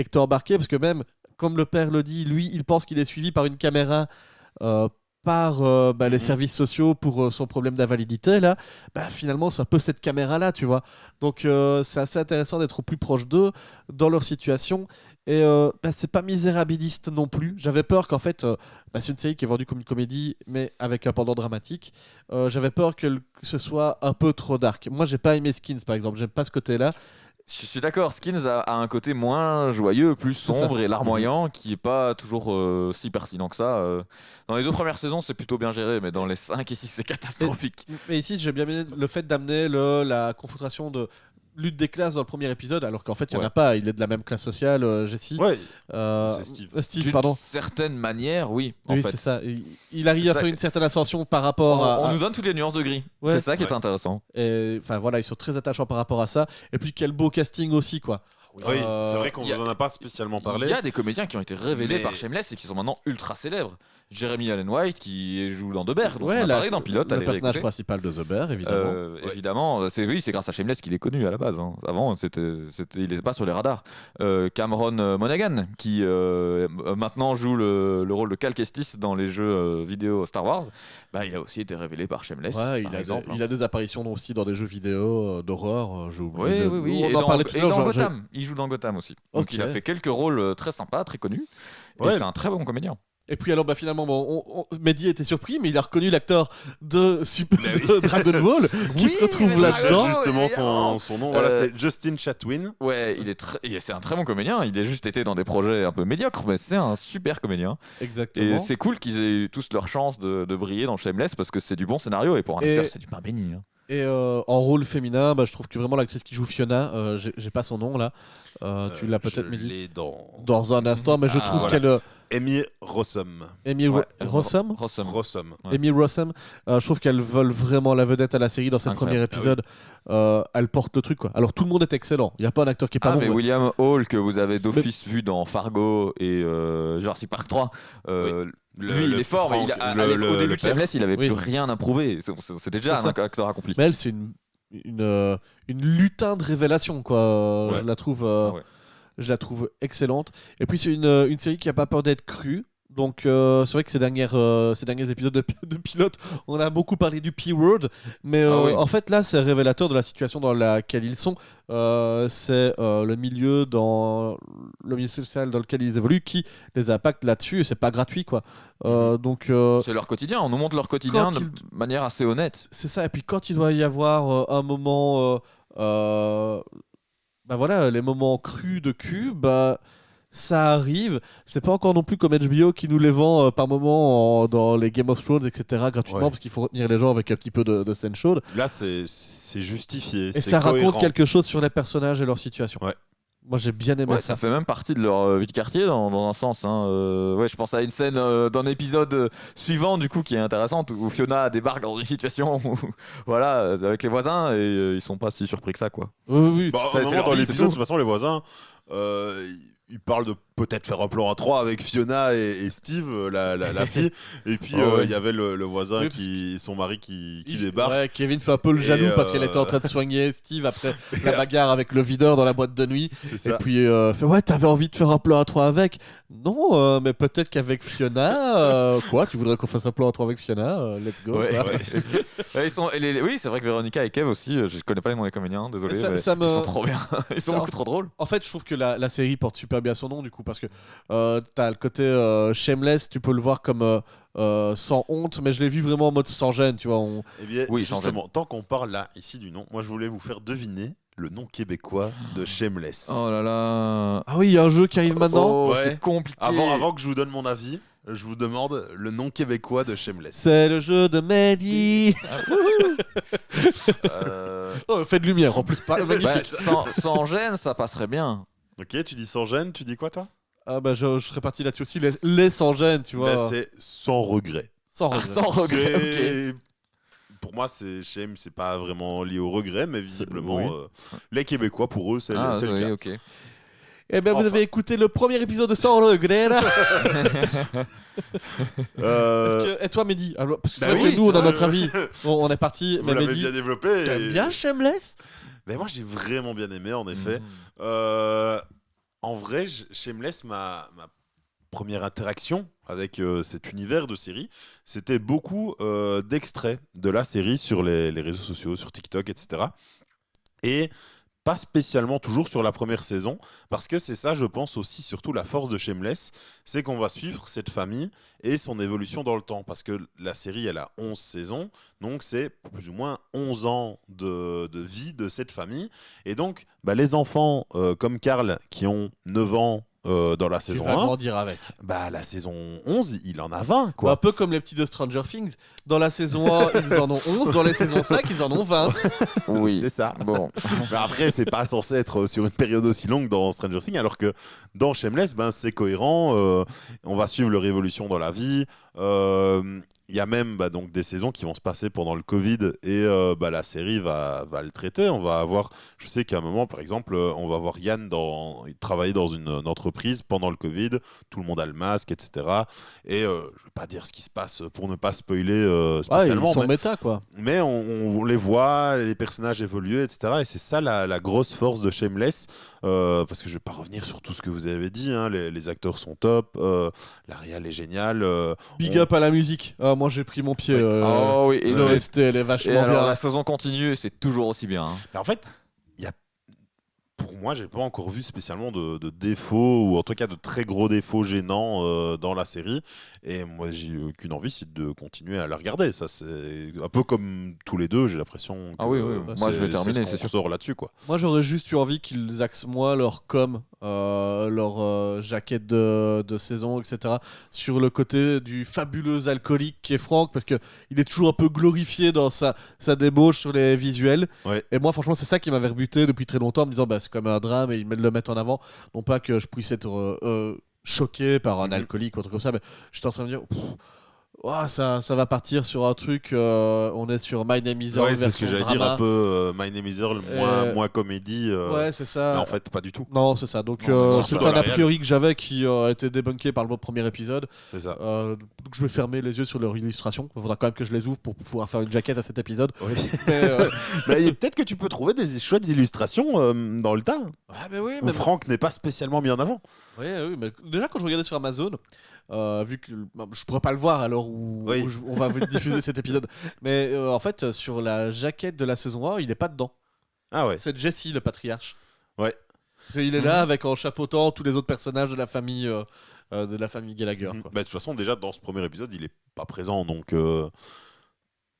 que t'es embarqué. Parce que même, comme le père le dit, lui, il pense qu'il est suivi par une caméra par les services sociaux pour son problème d'invalidité. Là, finalement, c'est un peu cette caméra-là, tu vois. Donc, c'est assez intéressant d'être au plus proche d'eux, dans leur situation. Et c'est pas misérabiliste non plus. J'avais peur qu'en fait, c'est une série qui est vendue comme une comédie, mais avec un pendant dramatique. J'avais peur que ce soit un peu trop dark. Moi, j'ai pas aimé Skins, par exemple. J'aime pas ce côté-là. Je suis d'accord, Skins a un côté moins joyeux, plus C'est sombre ça. et larmoyant, qui est pas toujours si pertinent que ça. Dans les 2 premières saisons, c'est plutôt bien géré, mais dans les 5 et 6, c'est catastrophique. Mais ici, j'ai bien aimé le fait d'amener la confrontation de lutte des classes dans le premier épisode, alors qu'en fait, il n'y en a Ouais. pas. Il est de la même classe sociale, Jessie. Ouais, Euh, c'est Steve. Steve, D'une pardon. certaine manière, oui, en Oui, fait. c'est ça. Il arrive C'est à ça faire que- une certaine ascension par rapport On à. nous donne toutes les nuances de gris. Ouais. C'est ça qui est Ouais. intéressant. Enfin voilà, ils sont très attachants par rapport à ça. Et puis quel beau casting aussi, quoi. Oui, Euh, c'est vrai qu'on y a- vous en a pas spécialement Il parlé. y a des comédiens qui ont été révélés Mais- par Shameless et qui sont maintenant ultra célèbres. Jeremy Allen White qui joue dans The Bear, dont Ouais, on a la- parlé dans Pilote. le allez personnage réécouter. principal de The Bear, évidemment. Évidemment, c'est grâce à Shameless qu'il est connu à la base. Hein. Avant, il n'était pas sur les radars. Cameron Monaghan, qui maintenant joue le rôle de Cal Kestis dans les jeux vidéo Star Wars, il a aussi été révélé par Shameless, Ouais, par exemple. il a des apparitions aussi dans des jeux vidéo d'horreur. J'ai oublié Oui. On Et en dans, parlait tout à et l'heure. dans Gotham. Il joue dans Gotham aussi. Donc Ok. il a fait quelques rôles très sympas, très connus. Et Ouais. c'est un très bon comédien. Et puis alors finalement, Mehdi était surpris, mais il a reconnu l'acteur de Dragon Ball qui Oui, se retrouve mais là-dedans. Dragon Justement, évidemment. son nom, voilà, Euh, c'est Justin Chatwin. Ouais, c'est un très bon comédien. Il a juste été dans des projets un peu médiocres, mais c'est un super comédien. Exactement. Et c'est cool qu'ils aient eu tous leur chance de briller dans Shameless parce que c'est du bon scénario et pour un Et- acteur, c'est du pain béni. Hein. Et en rôle féminin, je trouve que vraiment l'actrice qui joue Fiona, j'ai pas son nom là. Tu l'as peut-être Je Mehdi l'ai dans un instant, mais je Ah, trouve voilà. qu'elle Amy Rossum. Amy Ouais, Rossum. Rossum. Ouais. Amy Rossum, je trouve qu'elle vole vraiment la vedette à la série dans cet premier Incroyable. épisode. Elle porte le truc quoi. Alors tout le monde est excellent. Il y a pas un acteur qui est pas Ah, bon. mais ouais. William Hall, que vous avez d'office vu dans Fargo et Jurassic Park 3, lui, il est fort, mais au début de Shameless, il avait Oui. plus rien à prouver. C'était déjà C'est un acteur accompli. Mais elle, c'est une lutin de révélation quoi. Ouais. Je la trouve. Ouais. Je la trouve excellente. Et puis c'est une série qui a pas peur d'être crue. Donc c'est vrai que ces derniers épisodes de pilote, on a beaucoup parlé du P-word, mais Oui. en fait là c'est révélateur de la situation dans laquelle ils sont. C'est le milieu social dans lequel ils évoluent qui les impacte là-dessus. Et c'est pas gratuit quoi. Donc C'est leur quotidien, on nous montre leur quotidien Quand de manière assez honnête. c'est ça. Et puis quand il doit y avoir un moment, voilà, les moments crus de cul, ça arrive. C'est pas encore non plus comme HBO qui nous les vend par moment dans les Game of Thrones, etc. gratuitement Ouais. parce qu'il faut retenir les gens avec un petit peu de scène chaude. Là, c'est justifié. Et c'est ça cohérent. raconte quelque chose sur les personnages et leur situation. Ouais. Moi j'ai bien aimé Ouais, ça. ça fait même partie de leur vie de quartier dans un sens. Hein. Je pense à une scène d'un épisode suivant du coup qui est intéressante où Fiona débarque dans une situation où, voilà, avec les voisins et ils sont pas si surpris que ça quoi. Oui. Bah, Ça, à un c'est moment leur dans vie, l'épisode, c'est de tout. toute façon, les voisins, ils parlent de peut-être faire un plan à 3 avec Fiona et Steve, la fille. Et puis, Oh, ouais. il y avait le voisin, Oui, son mari qui Il- débarque. ouais, Kevin fait un peu le Et, jaloux parce qu'elle était en train de soigner Steve après la bagarre avec le videur dans la boîte de nuit. C'est Et ça. puis fait ouais, t'avais envie de faire un plan à 3 avec. Non, mais peut-être qu'avec Fiona, quoi, tu voudrais qu'on fasse un plan à 3 avec Fiona, let's go. Ouais. quoi. Ouais, oui, c'est vrai que Véronica et Kev aussi, je connais pas les noms des comédiens, désolé. Ça- mais ça me- Ils sont trop bien. Ils sont Ça- beaucoup trop drôles. En fait, je trouve que la série porte super bien son nom du coup parce que t'as le côté shameless, tu peux le voir comme sans honte, mais je l'ai vu vraiment en mode sans gêne, tu vois. Eh bien, Oui, sans justement, tant qu'on parle là, ici du nom, moi je voulais vous faire deviner le nom québécois de Shameless. Oh là là. Ah oui, il y a un jeu qui arrive maintenant. Oh, Ouais. c'est compliqué. Avant que je vous donne mon avis, je vous demande le nom québécois de Shameless. C'est le jeu de Mehdi. Oh, fait de lumière en plus, pas magnifique. Bah, sans gêne, ça passerait bien. Ok, tu dis sans gêne, tu dis quoi toi? Ah bah je serais parti là-dessus aussi, les sans gêne, tu vois. Ben, c'est sans regret. Sans Ah, regret. sans regret, ok. C'est- Pour moi, shame, c'est pas vraiment lié au regret, mais visiblement, oui. les Québécois, pour eux, c'est Ah, c'est le oui, cas. ok. Eh bien, vous Enfin. avez écouté le premier épisode de Sans regret là. Et toi, Mehdi, alors, parce que c'est Bah vrai oui, que nous, on c'est a vrai, notre avis. On est parti, Vous mais l'avez Mehdi, bien développé. t'aimes bien Shameless? Mais moi, j'ai vraiment bien aimé, en effet. Mhm. En vrai, Shameless, ma première interaction avec cet univers de série, c'était beaucoup d'extraits de la série sur les réseaux sociaux, sur TikTok, etc. Et pas spécialement toujours sur la première saison, parce que c'est ça, je pense aussi, surtout la force de Shameless, c'est qu'on va suivre cette famille et son évolution dans le temps, parce que la série, elle a 11 saisons, donc c'est plus ou moins 11 ans de vie de cette famille, et donc les enfants comme Carl, qui ont 9 ans dans la Tu saison vas 1, grandir avec. la saison 11, il en a 20, Un quoi. peu comme les petits de Stranger Things. Dans la saison 1, ils en ont 11. Dans les saisons 5, ils en ont 20. Oui. C'est ça. Bon. Mais après, c'est pas censé être sur une période aussi longue dans Stranger Things, alors que dans Shameless, c'est cohérent. On va suivre leur évolution dans la vie. Il y a même donc des saisons qui vont se passer pendant le Covid et la série va le traiter. On va avoir, je sais qu'à un moment, par exemple, on va voir Yann il travailler dans une entreprise pendant le Covid. Tout le monde a le masque, etc. Et je vais pas dire ce qui se passe pour ne pas spoiler Ah, ils spécialement. sont méta, quoi. Mais on les voit, les personnages évoluer, etc. Et c'est ça la grosse force de Shameless. Parce que je vais pas revenir sur tout ce que vous avez dit. Hein. Les acteurs sont top. La réal est géniale. Big up à la musique. Ah, moi, j'ai pris mon pied. Ouais. Oh oui. Et, L'OST, elle est et vachement alors, bien. la saison continue et c'est toujours aussi bien. Hein. En fait, pour moi, j'ai pas encore vu spécialement de défauts, ou en tout cas de très gros défauts gênants dans la série. Et moi, j'ai qu'une envie, c'est de continuer à la regarder. Ça, c'est un peu comme tous les deux, j'ai l'impression. Ah oui, oui. Moi, je vais terminer, c'est c'est ce qu'on sûr. sort là-dessus, quoi. Moi, j'aurais juste eu envie qu'ils axent moins leur com, leur jaquette de saison, etc. sur le côté du fabuleux alcoolique qui est Franck, parce qu'il est toujours un peu glorifié dans sa débauche sur les visuels. Ouais. Et moi, franchement, c'est ça qui m'avait rebuté depuis très longtemps, en me disant c'est comme un drame et ils le mettent en avant. Non pas que je puisse être choqué par un alcoolique ou un truc comme ça, mais j'étais en train de me dire. Ouah, ça va partir sur un truc. On est sur My Name is Earl Ouais, c'est ce que version j'allais dire, drama. un peu My Name is Earl, moins comédie. Ouais, c'est ça. Mais en fait, pas du tout. Non, c'est ça. Donc, Non, mais c'est surtout dans un la a priori que j'avais qui a été débunké par le premier épisode. C'est ça. Donc, je vais fermer les yeux sur leur illustration. Il faudra quand même que je les ouvre pour pouvoir faire une jaquette à cet épisode. Oui. Mais, Mais peut-être que tu peux trouver des chouettes illustrations dans le tas. mais oui, Où Franck n'est pas spécialement mis en avant. Oui, mais déjà quand je regardais sur Amazon, vu que je pourrais pas le voir à l'heure où, Oui. on va diffuser cet épisode, mais en fait sur la jaquette de la saison 1, il est pas dedans. Ah ouais. C'est Jesse le patriarche. Ouais. Il est là avec en chapeautant tous les autres personnages de la famille Gallagher. Quoi. De toute façon, déjà dans ce premier épisode, il est pas présent, donc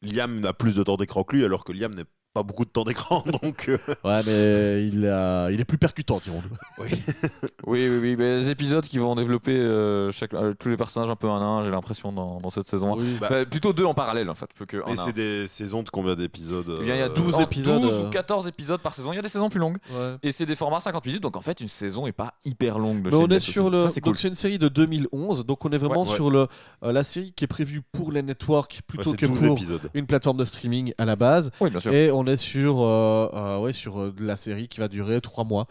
Liam a plus de temps d'écran que lui, alors que Liam n'est pas beaucoup de temps d'écran, donc. Ouais, mais il est plus percutant, dirons-nous. Oui. Mais les épisodes qui vont développer tous les personnages un peu un à un, j'ai l'impression, dans cette saison. Oui. Bah, Plutôt deux en parallèle, en fait. Que Et c'est des saisons de combien d'épisodes Il y a 12 12 épisodes, 12 ou 14 épisodes par saison. Il y a des saisons plus longues. Ouais. Et c'est des formats 50 minutes. Donc en fait, une saison est pas hyper longue. De Mais on est Shameless sur aussi. le. Ça, c'est cool. Donc c'est une série de 2011, donc on est vraiment Ouais. sur la série qui est prévue pour les networks plutôt Ouais, que c'est 12 pour épisodes. une plateforme de streaming à la base. Oui, bien sûr. Et on est sur la série qui va durer 3 mois,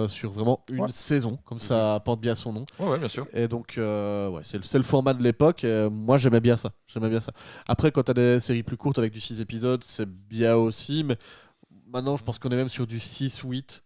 sur vraiment une Ouais. saison, comme ça porte bien son nom. Ouais, bien sûr. Et donc, c'est le format de l'époque. Et moi, j'aimais bien ça. Après, quand tu as des séries plus courtes avec du 6 épisodes, c'est bien aussi. Mais maintenant, je pense qu'on est même sur du 6 ou 8.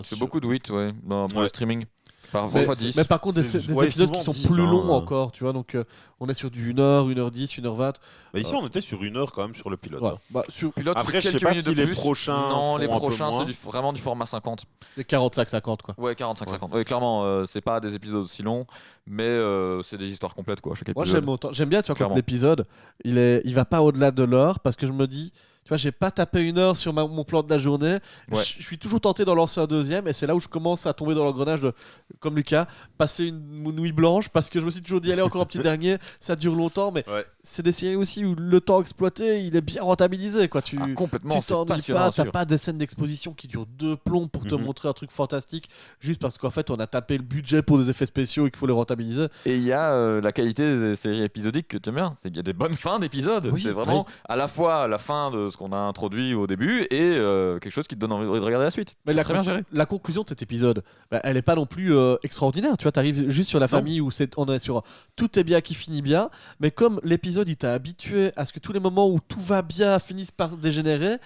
C'est beaucoup de 8 pour le streaming. Parfois 10. Mais par contre, C'est- des ouais, épisodes qui souvent sont 10, plus hein. longs encore, tu vois. Donc, on est sur du 1h, 1h10, 1h20. Bah, ici, on était sur 1 heure quand même sur le pilote. Ouais. hein. Bah, sur Pilote, Après, je sais quelques pas minutes si de les plus. prochains Non, font les un peu prochains, moins. c'est vraiment du format 50. c'est 45-50, quoi. Ouais, 45-50. Ouais, clairement, c'est pas des épisodes aussi longs, mais c'est des histoires complètes, quoi, chaque Moi, épisode. j'aime bien, tu vois, quand Clairement. l'épisode, il va pas au-delà de l'heure, parce que je me dis, tu vois, j'ai pas tapé 1 heure sur mon plan de la journée. Ouais. Je suis toujours tenté d'en lancer un deuxième, et c'est là où je commence à tomber dans l'engrenage de, comme Lucas, passer une nuit blanche, parce que je me suis toujours dit, allez, encore un petit dernier, ça dure longtemps, mais Ouais. c'est des séries aussi où le temps exploité, il est bien rentabilisé, quoi. Ah, complètement, Tu c'est t'ennuies passionnant pas, à t'as suivre. pas des scènes d'exposition qui durent 2 plombs pour te Mhm. montrer un truc fantastique, juste parce qu'en fait, on a tapé le budget pour des effets spéciaux et qu'il faut les rentabiliser. Et il y a la qualité des séries épisodiques que tu aimes bien, c'est qu'il y a des bonnes fins d'épisodes. Oui, c'est vraiment à la fois la fin de ce qu'on a introduit au début et quelque chose qui te donne envie de regarder la suite. Mais C'est très bien géré. la conclusion de cet épisode, bah, elle est pas non plus extraordinaire. Tu vois, t'arrives juste sur la famille où on est sur tout est bien qui finit bien, mais comme l'épisode il t'a habitué à ce que tous les moments où tout va bien finissent par dégénérer,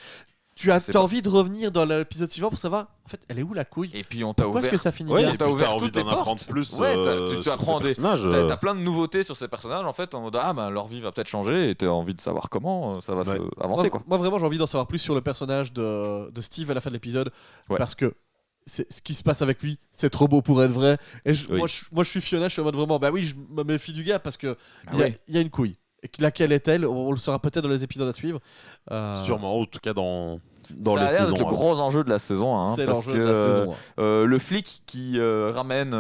tu as C'est t'as pas- envie de revenir dans l'épisode suivant pour savoir en fait elle est où la couille. Et puis on t'a Pourquoi est-ce ouvert. que ça finit Ouais, bien et t'as puis ouvert t'as envie toutes les d'en apprendre portes. plus Ouais, tu sur apprends ces des- personnages. T'as plein de nouveautés sur ces personnages en fait en mode ah bah leur vie va peut-être changer et t'as envie de savoir comment ça va Ouais. avancer quoi. Moi vraiment j'ai envie d'en savoir plus sur le personnage de Steve à la fin de l'épisode Ouais. parce que ce qui se passe avec lui, c'est trop beau pour être vrai. Et Oui. moi, je suis Fiona, je suis en mode vraiment, bah oui, je me méfie du gars parce que Ah il y a- ouais. il y a une couille. Et laquelle est-elle? On le saura peut-être dans les épisodes à suivre. Sûrement, en tout cas dans Ça les a l'air saisons. d'être le gros enjeu de la saison. Hein, c'est parce l'enjeu que, de la saison. le flic qui ramène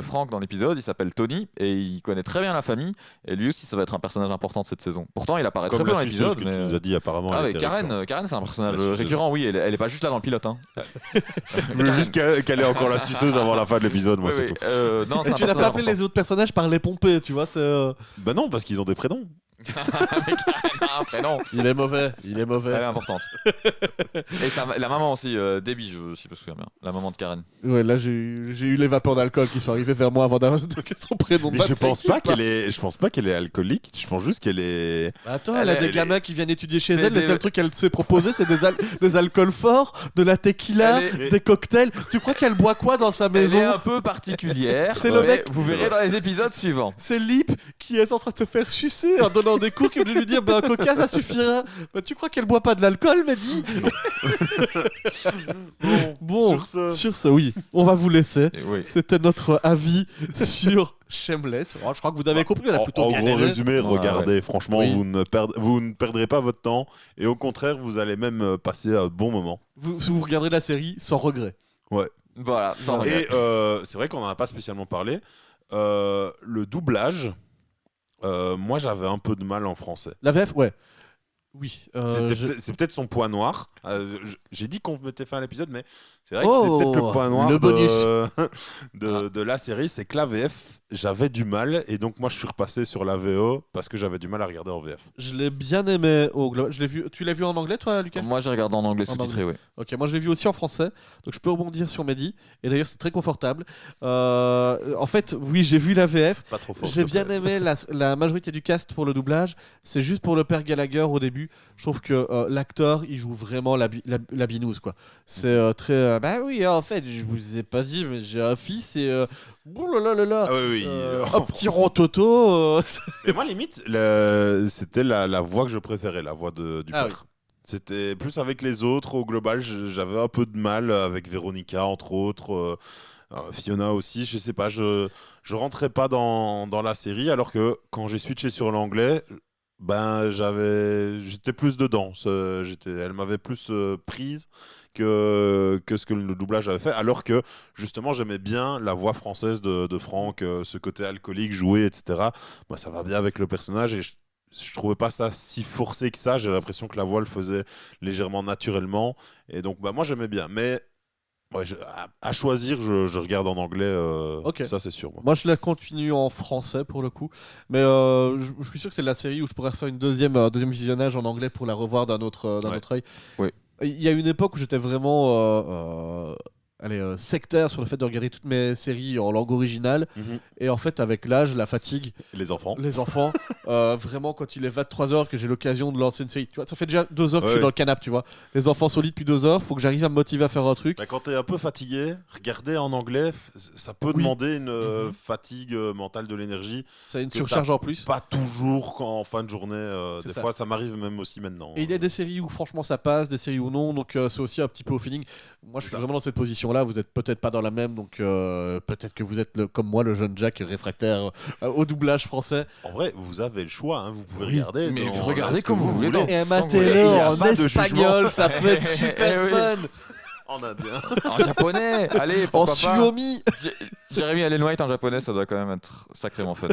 Frank dans l'épisode, il s'appelle Tony et il connaît très bien la famille. Et lui aussi, ça va être un personnage important de cette saison. Pourtant, il apparaît Comme très peu dans la suceuse l'épisode. que Mais... tu nous as dit apparemment. Ah elle ouais, était Karen, récurrente. Karen c'est un personnage La suceuse. récurrent, oui, elle est pas juste là dans le pilote. Hein. Je veux juste qu'elle ait encore la suceuse avant la fin de l'épisode, moi Oui, c'est oui, tout. non, c'est Et un tu n'as pas personnage appelé les autres personnages par les pompés, tu vois. Bah non, parce qu'ils ont des prénoms. important. Après, non, Il est mauvais, il est elle est mauvais. importante. Et la maman aussi, Debbie, si je me souviens bien. La maman de Karen. Ouais, là j'ai eu les vapeurs d'alcool qui sont arrivées vers moi avant de son prénom. de Mais je baptême. pense pas qu'elle est alcoolique. Je pense juste qu'elle est. Bah attends, Elle elle a est- des elle gamins qui viennent étudier chez c'est elle. Les des- seuls trucs qu'elle s'est proposé, c'est des alcools forts, de la tequila, Elle est- des cocktails. Tu crois qu'elle boit quoi dans sa Elle maison? est un peu particulière. C'est le mais mec- Vous verrez dans les épisodes suivants. C'est Lip qui est en train de se faire sucer en donnant des cours qui veut lui dire bah coca ça suffira. Bah tu crois qu'elle boit pas de l'alcool, Mehdi? Bon, sur ce, oui, on va vous laisser. Et oui. C'était notre avis sur Shameless. Oh, je crois que vous avez compris, on a plutôt En bien gros aimé. résumé, Ouais, regardez, franchement, Oui. vous ne perdrez pas votre temps et au contraire, vous allez même passer un bon moment. Vous regarderez la série sans regret. Voilà, sans regret. Et c'est vrai qu'on n'en a pas spécialement parlé. Le doublage, moi j'avais un peu de mal en français. La VF, ouais. Oui. C'est peut-être son point noir. J'ai dit qu'on mettait fin à l'épisode, mais c'est vrai Oh, que c'est peut-être le point noir le bonus. de la série, c'est que la VF, j'avais du mal, et donc moi je suis repassé sur la VO parce que j'avais du mal à regarder en VF. Je l'ai bien aimé au global. Je l'ai vu. Tu l'as vu en anglais, toi, Lucas? Moi, j'ai regardé en anglais En sous-titré, oui. Ok, moi je l'ai vu aussi en français, donc je peux rebondir sur Mehdi. Et d'ailleurs, c'est très confortable. En fait, oui, j'ai vu la VF. Pas trop fort. J'ai s'il te bien plaît. aimé la majorité du cast pour le doublage. C'est juste pour le père Gallagher au début. Je trouve que l'acteur, il joue vraiment la binouse, quoi. C'est très. Bah oui, en fait, je vous ai pas dit, mais j'ai un fils et. Oh là là là là. Ah oui, oui. Un petit rontoto. Mais moi, limite, c'était la voix que je préférais, la voix du Ah père. C'était plus avec les autres. Au global, j'avais un peu de mal avec Véronica, entre autres. Fiona aussi, je sais pas, je rentrais pas dans la série, alors que quand j'ai switché sur l'anglais, ben j'étais plus dedans. Elle m'avait plus prise que ce que le doublage avait fait, alors que justement j'aimais bien la voix française de Franck, ce côté alcoolique joué, etc. Moi, ça va bien avec le personnage et je trouvais pas ça si forcé que ça. J'ai l'impression que la voix le faisait légèrement naturellement, et donc bah moi j'aimais bien, mais ouais, à choisir, je regarde en anglais, Ok. ça c'est sûr. Moi. Moi, je la continue en français pour le coup, mais je suis sûr que c'est la série où je pourrais faire une deuxième visionnage en anglais pour la revoir d'un autre œil. Oui. Il y a une époque où j'étais vraiment sectaire sur le fait de regarder toutes mes séries en langue originale. Mhm. Et en fait, avec l'âge, la fatigue, Les enfants. les enfants, vraiment, quand il est 23h, que j'ai l'occasion de lancer une série, tu vois, ça fait déjà 2 heures que je suis Ouais. dans le canapé, tu vois. Les enfants sont au lit depuis 2 heures, faut que j'arrive à me motiver à faire un truc. Bah, quand t'es un peu fatigué, regarder en anglais, ça peut Oui. demander une fatigue mentale, de l'énergie. Ça a une que surcharge en plus. Pas toujours en fin de journée. C'est Des ça. fois, ça m'arrive même aussi maintenant. Et il y a des séries où franchement ça passe, des séries où non, donc c'est aussi un petit peu au feeling. Moi je suis Ça. vraiment dans cette position-là, vous êtes peut-être pas dans la même, donc peut-être que vous êtes comme moi le jeune Jack réfractaire au doublage français. En vrai, vous avez le choix. Hein, vous pouvez Oui, regarder. mais dans- vous regardez ce que comme vous voulez, donc. Et Tant que vous matez-le voulez, il y a en pas de espagnol, ça peut être super Eh oui. fun. En indien. En japonais, allez, En pourquoi pas. suomi. Jeremy Allen White en japonais, ça doit quand même être sacrément fun.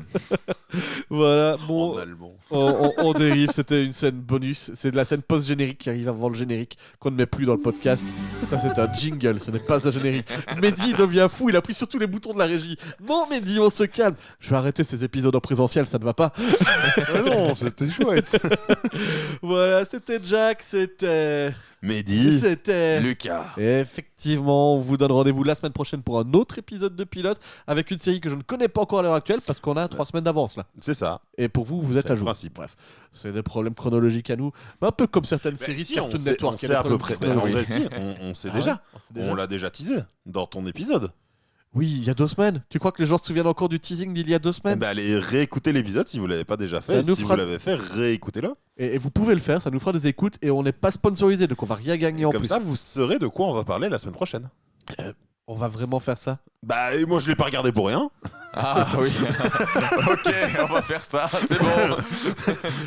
Voilà, En bon, allemand. on dérive, c'était une scène bonus, c'est de la scène post-générique qui arrive avant le générique, qu'on ne met plus dans le podcast. Ça c'est un jingle, ce n'est pas un générique. Mehdi devient fou, il appuie sur tous les boutons de la régie. Non Mehdi, on se calme. Je vais arrêter ces épisodes en présentiel, ça ne va pas. Ah non, c'était chouette. Voilà, c'était Jack, c'était... Mehdi. C'était... Lucas. Et effectivement, on vous donne rendez-vous la semaine prochaine pour un autre épisode de Pilote avec une série que je ne connais pas encore à l'heure actuelle parce qu'on a 3 semaines d'avance là. C'est ça. Et pour vous, vous êtes C'est à le jour. principe. Bref, c'est des problèmes chronologiques à nous, mais un peu comme certaines séries Si, de Cartoon on sait, Network. on il y a sait des à peu problèmes près. Ben, en chronologiques. vrai, si, on sait Ah déjà. ouais, on sait déjà. On l'a déjà teasé dans ton épisode. Oui, il y a 2 semaines. Tu crois que les gens se souviennent encore du teasing d'il y a 2 Eh semaines ben, allez réécouter l'épisode si vous l'avez pas déjà Ça fait. nous Si fera- vous l'avez fait, réécoutez-le. et vous pouvez le faire, ça nous fera des écoutes et on n'est pas sponsorisé, donc on va rien gagner en Comme plus. ça, vous saurez de quoi on va parler la semaine prochaine. On va vraiment faire ça. Bah, et moi, je l'ai pas regardé pour rien. Ah oui. Ok, on va faire ça. C'est bon.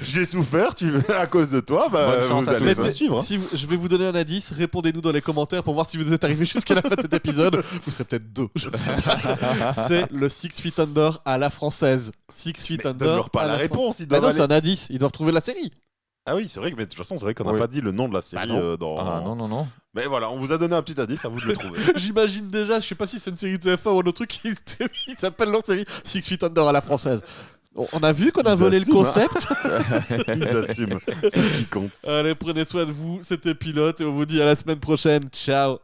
J'ai souffert, à cause de toi. Bah, Bonne chance vous à allez tous, me hein. suivre. hein. Si je vais vous donner un indice, répondez-nous dans les commentaires pour voir si vous êtes arrivé jusqu'à la fin de cet épisode. Vous serez peut-être 2, je sais pas. C'est le Six Feet Under à la française. Six Feet Mais Under. donne-leur pas à la française. réponse, ils Bah doivent non, c'est aller- un indice. Ils doivent trouver la série. Ah oui, c'est vrai que mais de toute façon, c'est vrai qu'on n'a Oui. pas dit le nom de la série Bah non. dans. Ah non, non, non. Mais voilà, on vous a donné un petit indice, à vous de le trouver. J'imagine déjà, je sais pas si c'est une série de TF1 ou un autre truc qui s'appelle leur série Six Feet Under à la française. On a vu qu'on a Ils volé assument, le concept. Ils assument, c'est ce qui compte. Allez, prenez soin de vous. C'était Pilote et on vous dit à la semaine prochaine. Ciao.